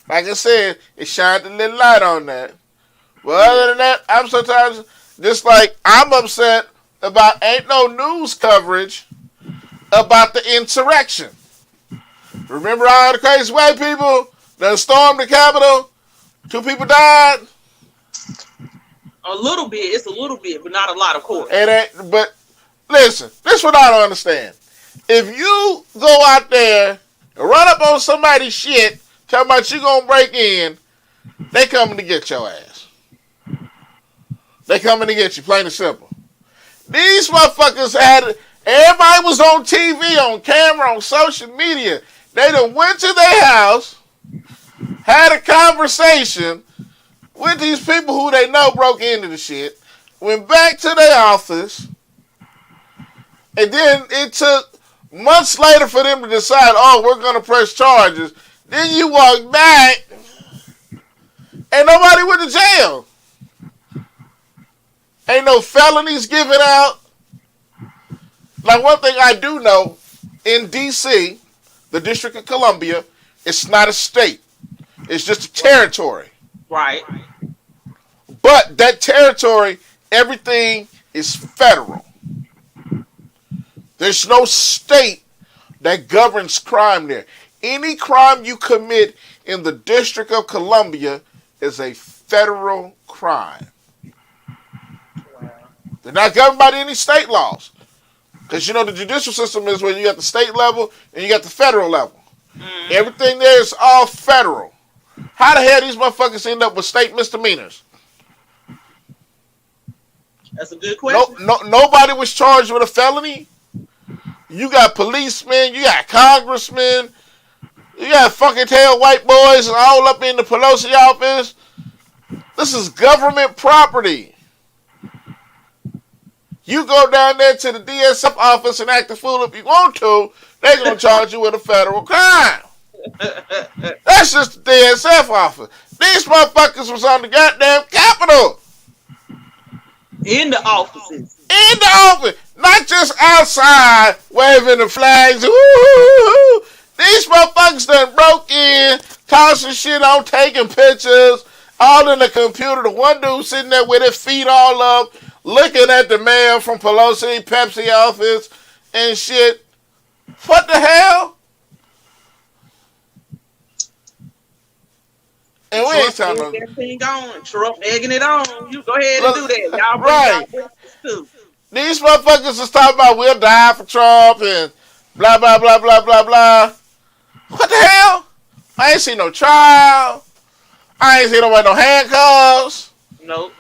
like I said, it shined a little light on that. But other than that, I'm sometimes just like, I'm upset about ain't no news coverage about the insurrection. Remember all the crazy white people that stormed the Capitol? 2 people died? A little bit. It's a little bit, but not a lot, of course. But listen, this is what I don't understand. If you go out there and run up on somebody's shit, talking about you gonna break in, they coming to get your ass. They coming to get you, plain and simple. These motherfuckers everybody was on TV, on camera, on social media. They done went to their house, had a conversation with these people who they know broke into the shit, went back to their office, and then it took months later for them to decide, oh, we're going to press charges. Then you walk back, and nobody went to jail. Ain't no felonies given out. Like, one thing I do know, in D.C., the District of Columbia, it's not a state. It's just a territory. Right. But that territory, everything is federal. There's no state that governs crime there. Any crime you commit in the District of Columbia is a federal crime. Wow. They're not governed by any state laws. Because, the judicial system is where you got the state level and you got the federal level. Mm. Everything there is all federal. How the hell these motherfuckers end up with state misdemeanors? That's a good question. Nobody was charged with a felony. You got policemen, you got congressmen, you got fucking tail white boys all up in the Pelosi office. This is government property. You go down there to the DSF office and act a fool if you want to, they're going to charge you with a federal crime. That's just the DSF office. These motherfuckers was on the goddamn Capitol. In the offices. In the office. Not just outside waving the flags. Ooh, these motherfuckers done broke in, tossing shit on, taking pictures, all in the computer. The one dude sitting there with his feet all up, looking at the mayor from Pelosi, Pepsi office, and shit. What the hell? And we ain't talking about everything going. Trump egging it on. You go ahead and do that. Y'all bring right. Too. These motherfuckers is talking about we'll die for Trump and blah, blah, blah, blah, blah, blah. What the hell? I ain't seen no trial. I ain't seen nobody no handcuffs. Nope.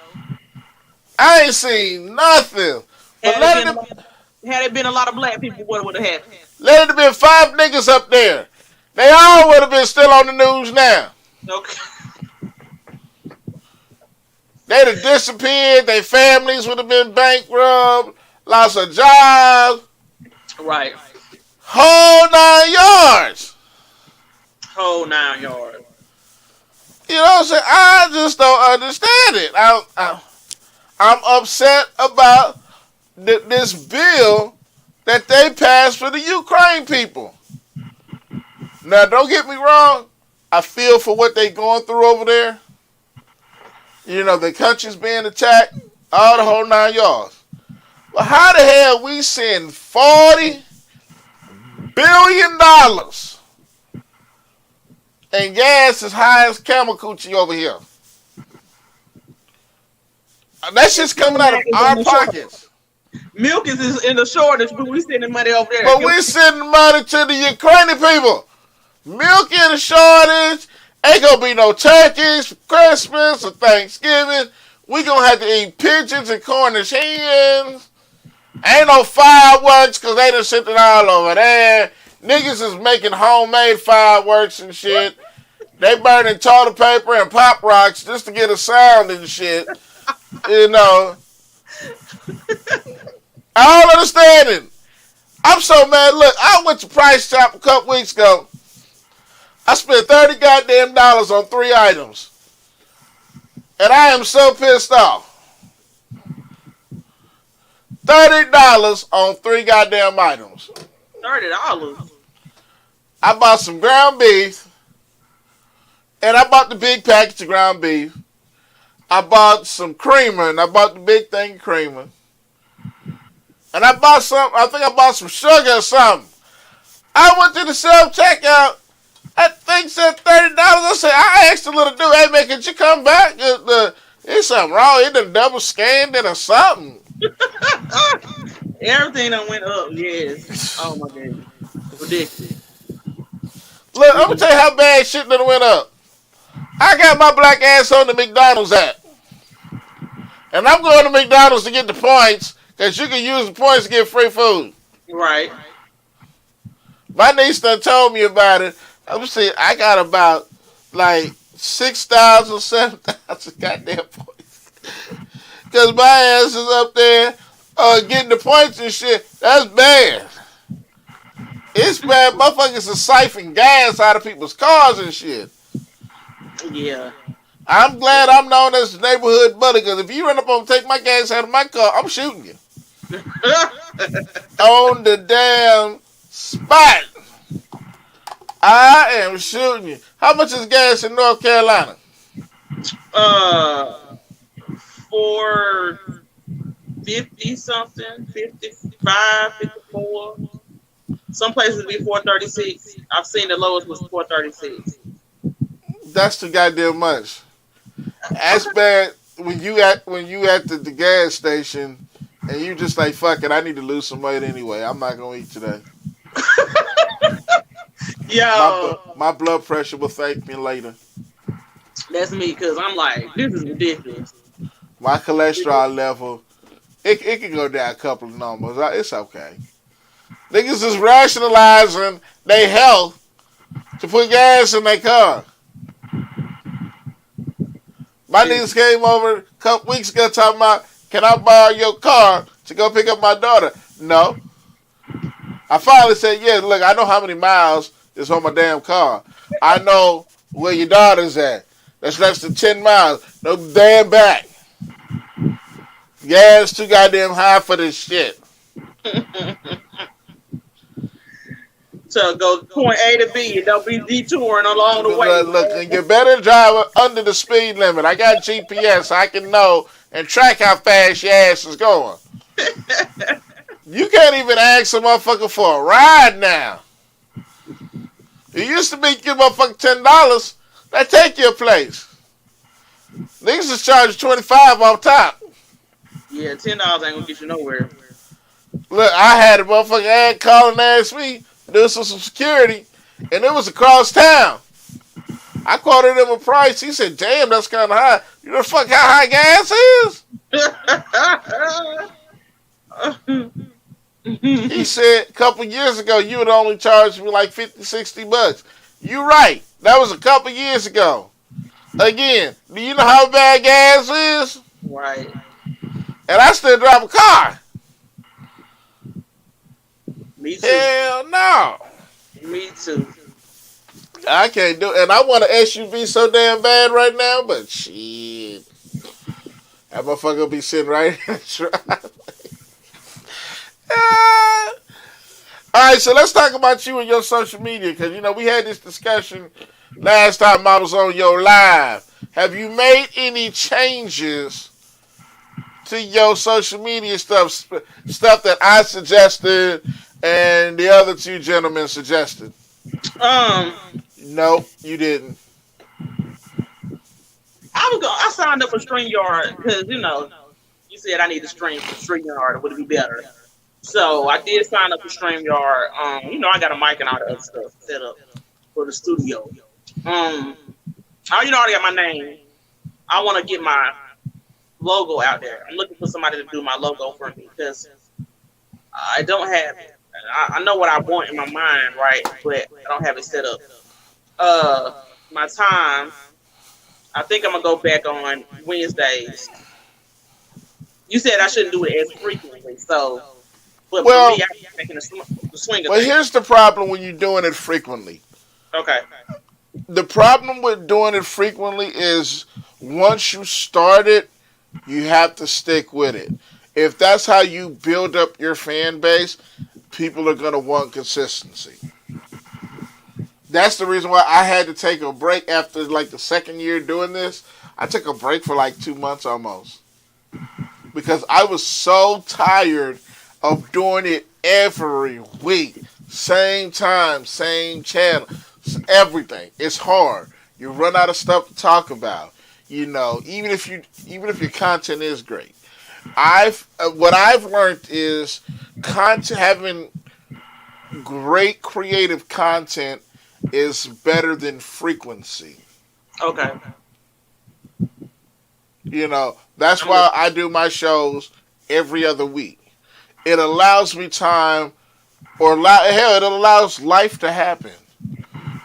I ain't seen nothing. But had it been a lot of black people, what would have happened? Let it have been 5 niggas up there. They all would have been still on the news now. Okay. They'd have disappeared. Their families would have been bankrupt. Lost a job. Right. Whole 9 yards. Whole 9 yards. You know what I'm saying? I just don't understand it. I'm upset about this bill that they passed for the Ukraine people. Now, don't get me wrong. I feel for what they going through over there. The country's being attacked, all the whole 9 yards. But how the hell we send $40 billion and gas as high as camel coochie over here? That shit's coming out of our pockets. Milk is in the shortage, but we sending money over there. But we sending money to the Ukrainian people. Milk in the shortage. Ain't gonna be no turkeys for Christmas or Thanksgiving. We gonna have to eat pigeons and Cornish hens. Ain't no fireworks because they done sent it all over there. Niggas is making homemade fireworks and shit. They burning toilet paper and pop rocks just to get a sound and shit. You know. I don't understand it. I'm so mad. Look, I went to Price Chop a couple weeks ago. I spent 30 goddamn dollars on 3 items. And I am so pissed off. $30 on 3 goddamn items. $30. I bought some ground beef. And I bought the big package of ground beef. I bought some creamer, and I bought the big thing of creamer. And I bought I think I bought some sugar or something. I went to the self-checkout. That thing said $30. I said, I asked the little dude, hey man, could you come back? There's something wrong. It done double scanned it or something. Everything done went up, yes. Oh my God. Ridiculous. Look, I'm going to tell you how bad shit done went up. I got my black ass on the McDonald's app. And I'm going to McDonald's to get the points because you can use the points to get free food. Right. My niece done told me about it. I'm saying I got about like 6,000, 7,000 goddamn points. Because my ass is up there getting the points and shit. That's bad. It's bad. Motherfuckers are siphoning gas out of people's cars and shit. Yeah. I'm glad I'm known as the neighborhood bully because if you run up and take my gas out of my car, I'm shooting you. On the damn spot. I am shooting you. How much is gas in North Carolina? $4.50 something, 55, 54. Some places be $4.36. I've seen the lowest was $4.36. That's too goddamn much. That's bad when you at the gas station and you just like, fuck it, I need to lose some weight anyway. I'm not gonna eat today. Yo, my blood pressure will thank me later. That's me because I'm like, this is ridiculous. My cholesterol level, it can go down a couple of numbers. It's okay. Niggas is rationalizing their health to put gas in their car. My niggas came over a couple weeks ago talking about, can I borrow your car to go pick up my daughter? No. I finally said, yeah, look, I know how many miles is on my damn car. I know where your daughter's at. That's less than 10 miles. No damn back. Gas too goddamn high for this shit. So go point A to B. Don't be detouring along the way. Look, and you better drive under the speed limit. I got GPS. I can know and track how fast your ass is going. You can't even ask a motherfucker for a ride now. It used to be give a motherfucker $10. They take you a place. Niggas is charging $25 off top. Yeah, $10 ain't gonna get you nowhere. Look, I had a motherfucker ad call and ask me to do some security, and it was across town. I quoted him a price. He said, damn, that's kind of high. You know fuck how high gas is? He said a couple years ago you would only charge me like $50-$60. You right. That was a couple years ago. Again, do you know how bad gas is? Right. And I still drive a car. Me too. Hell no. Me too. I can't do it. And I want an SUV so damn bad right now, but shit. That motherfucker will be sitting right in the driveway. All right, so let's talk about you and your social media, because, you know, we had this discussion last time I was on your live. Have you made any changes to your social media stuff that I suggested and the other two gentlemen suggested? No, you didn't. I signed up for StreamYard because, you know, you said I need to stream for StreamYard. Would it be better? So I did sign up for StreamYard. You know, I got a mic and all the other stuff set up for the studio. I already got my name. I want to get my logo out there. I'm looking for somebody to do my logo for me because I don't have it. I know what I want in my mind, right? But I don't have it set up. My time. I think I'm gonna go back on Wednesdays. You said I shouldn't do it as frequently, so but for me, Well, I'm making the swing of well, things. here's the problem when you're doing it frequently. Okay. The problem with doing it frequently is once you start it, you have to stick with it. If that's how you build up your fan base, people are going to want consistency. That's the reason why I had to take a break after like the second year doing this. I took a break for like 2 months almost because I was so tired of doing it every week. Same time, same channel, everything. It's hard. You run out of stuff to talk about. You know, even if your content is great. I've what I've learned is content having great creative content is better than frequency. Okay. You know, that's I'm why listening. I do my shows every other week. It allows me time, hell, it allows life to happen.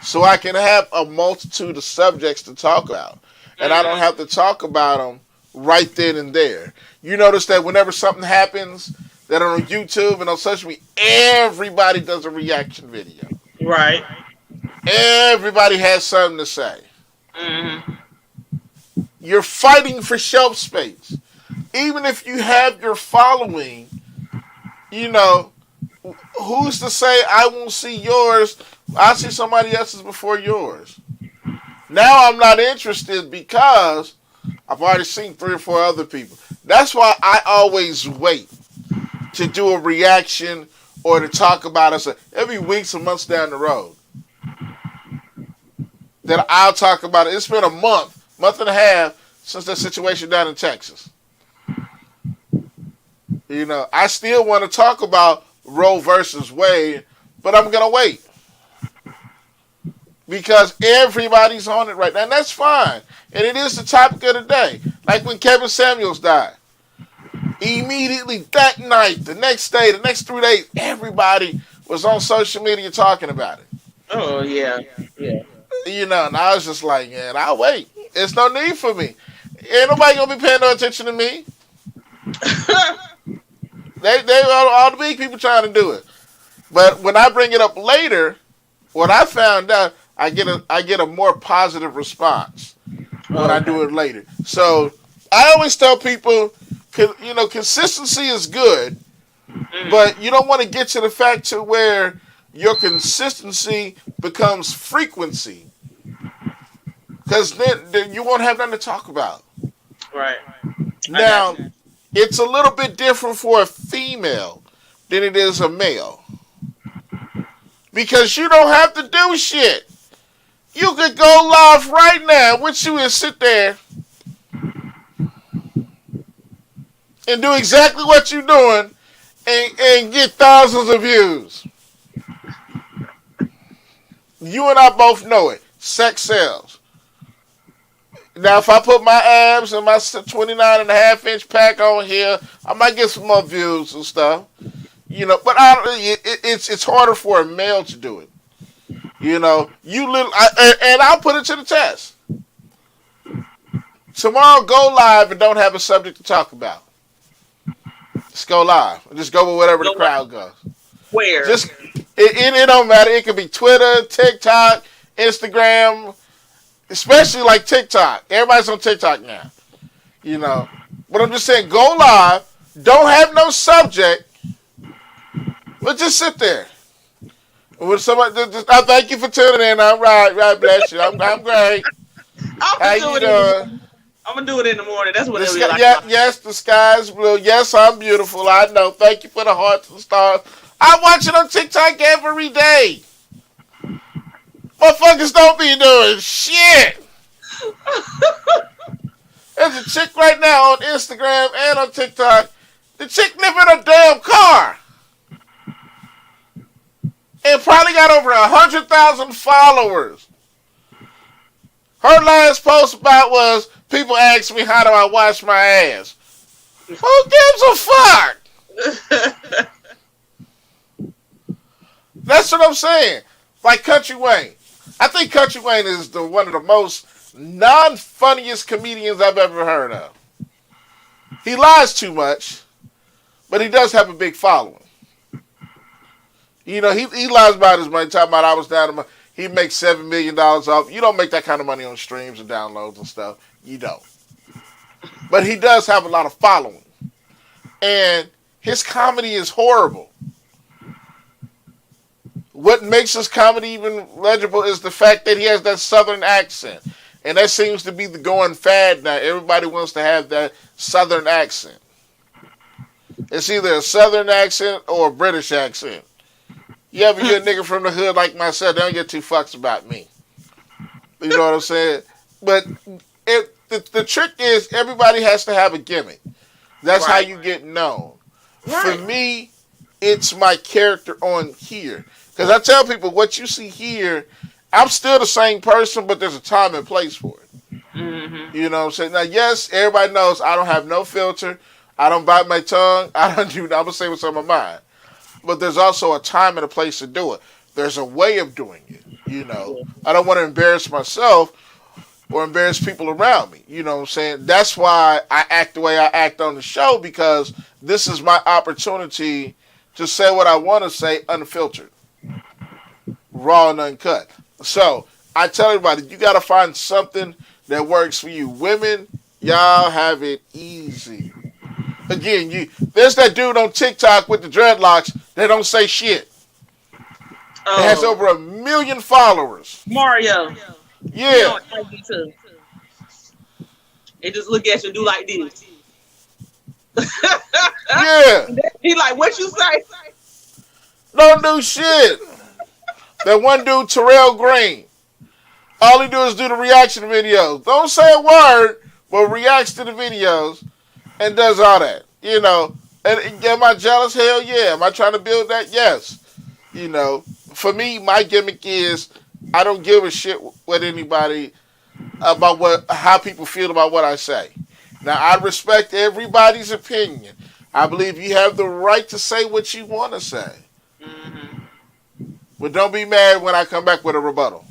So I can have a multitude of subjects to talk about. And I don't Hmm. have to talk about them right then and there. You notice that whenever something happens, that on YouTube and on social media, everybody does a reaction video. Right. Everybody has something to say. Hmm. You're fighting for shelf space. Even if you have your following, you know, who's to say I won't see yours? I'll see somebody else's before yours. Now I'm not interested because I've already seen 3 or 4 other people. That's why I always wait to do a reaction or to talk about us every weeks and months down the road. That I'll talk about it. It's been a month and a half since that situation down in Texas. You know, I still want to talk about Roe versus Wade, but I'm gonna wait because everybody's on it right now, and that's fine. And it is the topic of the day. Like when Kevin Samuels died, immediately that night, the next day, the next 3 days, everybody was on social media talking about it. Oh yeah. Yeah. You know, and I was just like, man, I'll wait. It's no need for me. Ain't nobody gonna be paying no attention to me. They all the big people trying to do it. But when I bring it up later, what I found out, I get a more positive response when I Okay. do it later. So I always tell people, you know, consistency is good, Mm. but you don't want to get to the fact to where your consistency becomes frequency, because then you won't have nothing to talk about. Right. I got Now, you. it's a little bit different for a female than it is a male. Because you don't have to do shit. You could go live right now with you and sit there and do exactly what you're doing and get thousands of views. You and I both know it. Sex sells. Now, if I put my abs and my 29 and a half inch pack on here, I might get some more views and stuff. You know, but it's harder for a male to do it. You know, and I'll put it to the test. Tomorrow, go live and don't have a subject to talk about. Just go live. Just go with whatever the Go like crowd goes. where? Just it don't matter. It could be Twitter, TikTok, Instagram, especially like TikTok. Everybody's on TikTok now. You know, but I'm just saying, go live. Don't have no subject, but just sit there. With somebody, I thank you for tuning in. I'm right. Bless you. I'm great. I'm How gonna do you it in the doing? morning. I'm gonna do it in the morning. That's what The it'll be sky, like. yeah, yes, the sky is blue. Yes, I'm beautiful. I know. Thank you for the hearts and stars. I watch it on TikTok every day. Motherfuckers don't be doing shit. There's a chick right now on Instagram and on TikTok. The chick live in a damn car and probably got over 100,000 followers. Her last post about was people ask me how do I wash my ass. Who gives a fuck? what I'm saying. Like Country Wayne. I think Country Wayne is one of the most non-funniest comedians I've ever heard of. He lies too much, but he does have a big following. You know, he lies about his money, talking about I was down to my, he makes $7 million off. You don't make that kind of money on streams and downloads and stuff. You don't. But he does have a lot of following. And his comedy is horrible. What makes his comedy even legible is the fact that he has that southern accent. And that seems to be the going fad now. Everybody wants to have that southern accent. It's either a southern accent or a British accent. You ever hear a nigga from the hood like myself, they don't get two fucks about me. You know what I'm saying? But the trick is everybody has to have a gimmick. That's how you get known. Right. For me, it's my character on here. Because I tell people, what you see here, I'm still the same person, but there's a time and place for it. Mm-hmm. You know what I'm saying? Now, yes, everybody knows I don't have no filter. I don't bite my tongue. I'm going to say what's on my mind. But there's also a time and a place to do it. There's a way of doing it. You know, I don't want to embarrass myself or embarrass people around me. You know what I'm saying? That's why I act the way I act on the show, because this is my opportunity to say what I want to say unfiltered, raw and uncut. So I tell everybody, you got to find something that works for you. Women, y'all have it easy. Again, there's that dude on TikTok with the dreadlocks that don't say shit. It has over 1 million followers. Mario. Yeah. They just look at you and do like this. Yeah. He like, what you say? Don't do shit. That one dude, Terrell Green, all he do is do the reaction videos. Don't say a word, but reacts to the videos and does all that. You know, and am I jealous? Hell yeah. Am I trying to build that? Yes. You know, for me, my gimmick is I don't give a shit with anybody about how people feel about what I say. Now, I respect everybody's opinion. I believe you have the right to say what you want to say. Mm-hmm. But don't be mad when I come back with a rebuttal.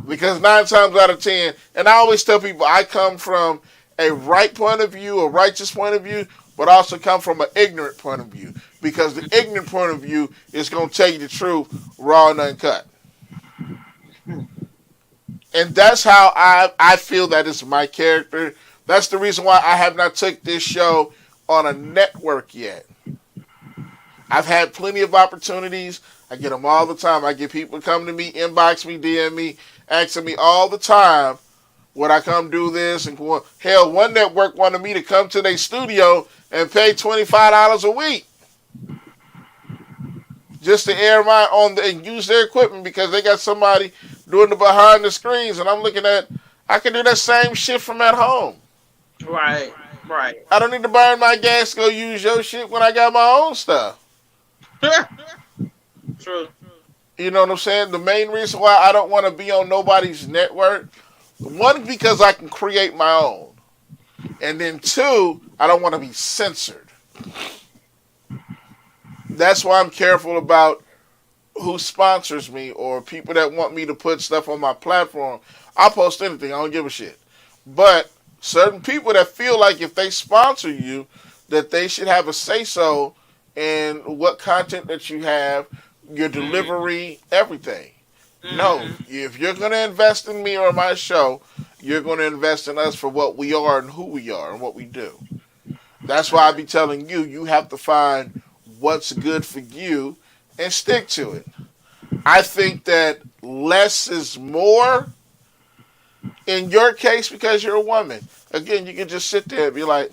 Because 9 times out of 10, and I always tell people I come from a right point of view, a righteous point of view, but also come from an ignorant point of view. Because the ignorant point of view is going to tell you the truth, raw and uncut. And that's how I feel that is my character. That's the reason why I have not took this show on a network yet. I've had plenty of opportunities. I get them all the time. I get people come to me, inbox me, DM me, asking me all the time, would I come do this? And hell, one network wanted me to come to their studio and pay $25 a week just to air and use their equipment, because they got somebody doing the behind the screens, and I'm looking at, I can do that same shit from at home. Right. I don't need to burn my gas to go use your shit when I got my own stuff. True. You know what I'm saying? The main reason why I don't want to be on nobody's network, one, because I can create my own. And then 2, I don't want to be censored. That's why I'm careful about who sponsors me or people that want me to put stuff on my platform. I'll post anything. I don't give a shit. But certain people that feel like if they sponsor you, that they should have a say-so in what content that you have, your delivery, everything. Mm-hmm. No, if you're going to invest in me or my show, you're going to invest in us for what we are and who we are and what we do. That's why I be telling you, you have to find what's good for you and stick to it. I think that less is more in your case because you're a woman. Again, you can just sit there and be like,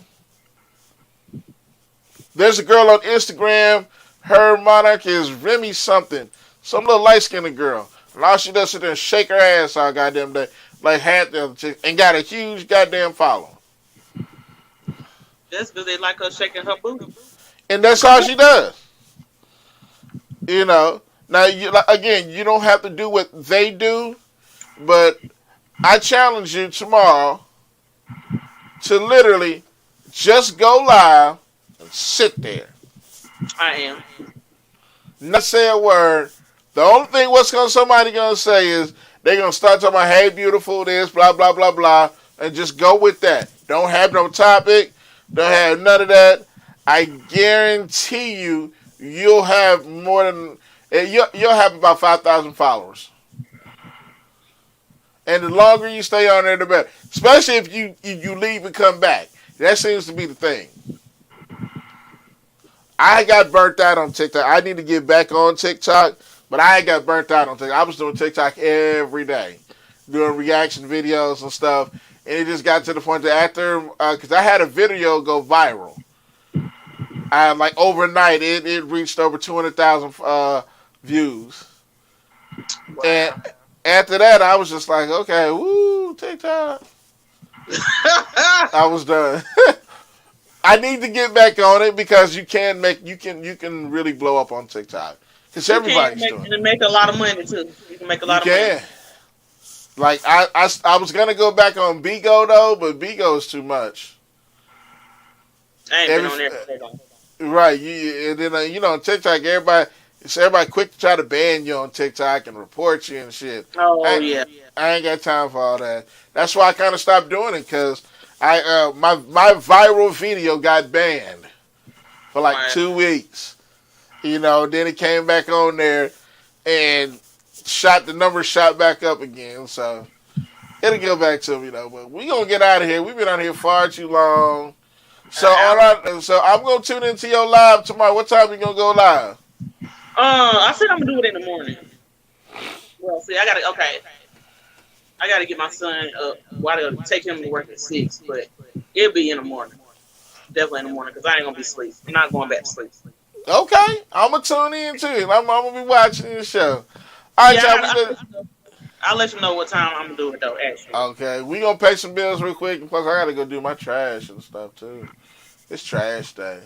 there's a girl on Instagram, her monarch is Remy something, some little light-skinned girl. And all she does is sit there and shake her ass all goddamn day, like half the other chick, and got a huge goddamn following. That's because they like her shaking her booty. And that's all she does. You know. Now, again, you don't have to do what they do, but I challenge you tomorrow to literally just go live and sit there. I am. Not say a word. The only thing somebody gonna say is they gonna start talking about, hey, beautiful, this, blah, blah, blah, blah, and just go with that. Don't have no topic. Don't have none of that. I guarantee you'll have more than you'll have about 5,000 followers. And the longer you stay on there, the better. Especially if you leave and come back. That seems to be the thing. I got burnt out on TikTok. I need to get back on TikTok, but I got burnt out on TikTok. I was doing TikTok every day, doing reaction videos and stuff. And it just got to the point that after, because I had a video go viral. Like overnight, it reached over 200,000 views. Wow. And after that, I was just like, okay, woo, TikTok. I was done. I need to get back on it because you can really blow up on TikTok because everybody's doing it. And make a lot of money too. You can make a lot of money. Like I was gonna go back on Bigo though, but Bigo is too much. I ain't been on there. Right, and then on TikTok, everybody quick to try to ban you on TikTok and report you and shit. Oh yeah. I ain't got time for all that. That's why I kind of stopped doing it because my viral video got banned for like 2 weeks. Then it came back on there and the numbers shot back up again. So it'll go back to me though. But we gonna get out of here. We've been on here far too long. So so I'm gonna tune into your live tomorrow. What time you gonna go live? I said I'm gonna do it in the morning. Well, see, I gotta get my son up. Well, I gotta take him to work at 6, but it'll be in the morning. Definitely in the morning, because I ain't gonna be asleep. I'm not going back to sleep. Okay, I'm gonna tune in too. I'm gonna be watching the show. All right, y'all. I'll let you know what time I'm gonna do it though. Actually. Okay, we gonna pay some bills real quick, and plus I gotta go do my trash and stuff too. It's trash day.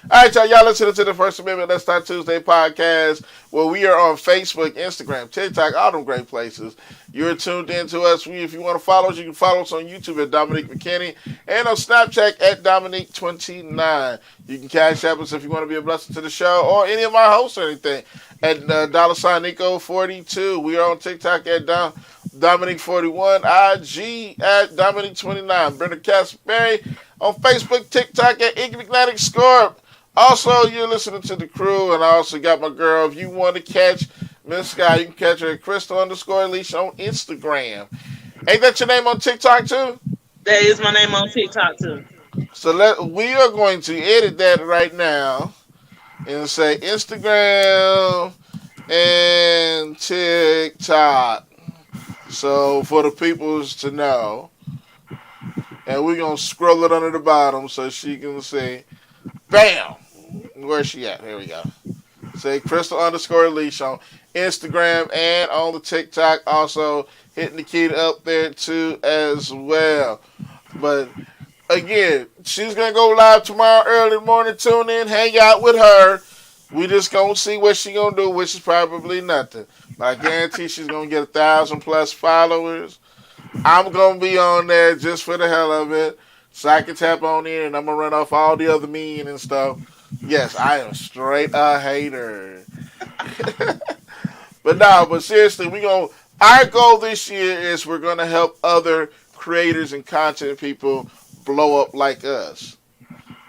All right, y'all listen to the First Amendment Let's Talk Tuesday podcast, where we are on Facebook, Instagram, TikTok, all them great places. You're tuned in to us. If you want to follow us, you can follow us on YouTube at Dominique McKinney and on Snapchat at Dominique29. You can cash app us if you want to be a blessing to the show or any of my hosts or anything at $Nico42. We are on TikTok at Dominique41, IG at Dominique29. Brenda Casperry on Facebook, TikTok at Enigmatic Scorp. Also, you're listening to the crew, and I also got my girl. If you want to catch Miss Sky, you can catch her at Crystal_Leash on Instagram. Ain't that your name on TikTok too? That is my name on TikTok too. So we are going to edit that right now and say Instagram and TikTok. So for the peoples to know. And we're going to scroll it under the bottom so she can see. Bam! Where's she at? Here we go. Say Crystal_Leash on Instagram and on the TikTok. Also hitting the key up there too as well. But again, she's going to go live tomorrow early in the morning. Tune in, hang out with her. We just going to see what she going to do, which is probably nothing. I guarantee she's going to get 1,000+ followers. I'm going to be on there just for the hell of it. So I can tap on in and I'm going to run off all the other mean and stuff. Yes, I am straight a hater. But seriously, our goal this year is we're going to help other creators and content people blow up like us.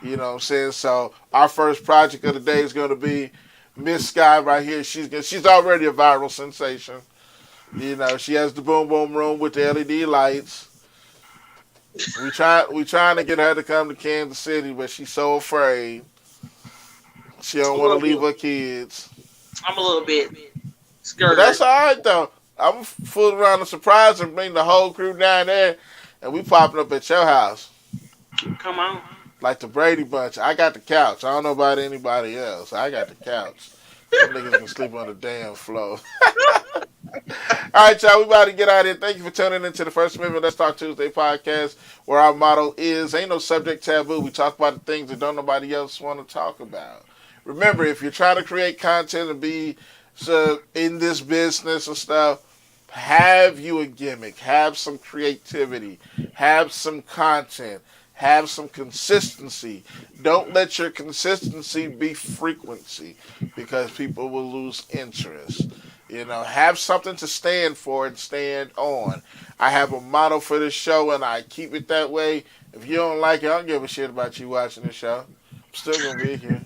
You know what I'm saying? So our first project of the day is going to be Miss Sky right here. She's already a viral sensation. You know, she has the boom boom room with the LED lights. We trying to get her to come to Kansas City, but she's so afraid. She don't want to leave her kids. I'm a little bit scared. But that's all right though. I'm fooling around and surprise and bring the whole crew down there, and we popping up at your house. Come on. Like the Brady Bunch. I got the couch. I don't know about anybody else. I got the couch. Some niggas can sleep on the damn floor. All right, y'all. We about to get out of here. Thank you for tuning into the First Amendment Let's Talk Tuesday podcast, where our motto is, ain't no subject taboo. We talk about the things that don't nobody else want to talk about. Remember, if you're trying to create content and be in this business and stuff, have you a gimmick. Have some creativity. Have some content. Have some consistency. Don't let your consistency be frequency because people will lose interest. Have something to stand for and stand on. I have a motto for this show and I keep it that way. If you don't like it, I don't give a shit about you watching the show. I'm still going to be here.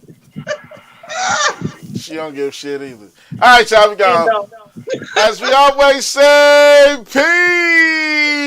She don't give a shit either. All right, y'all, we go. As we always say, peace.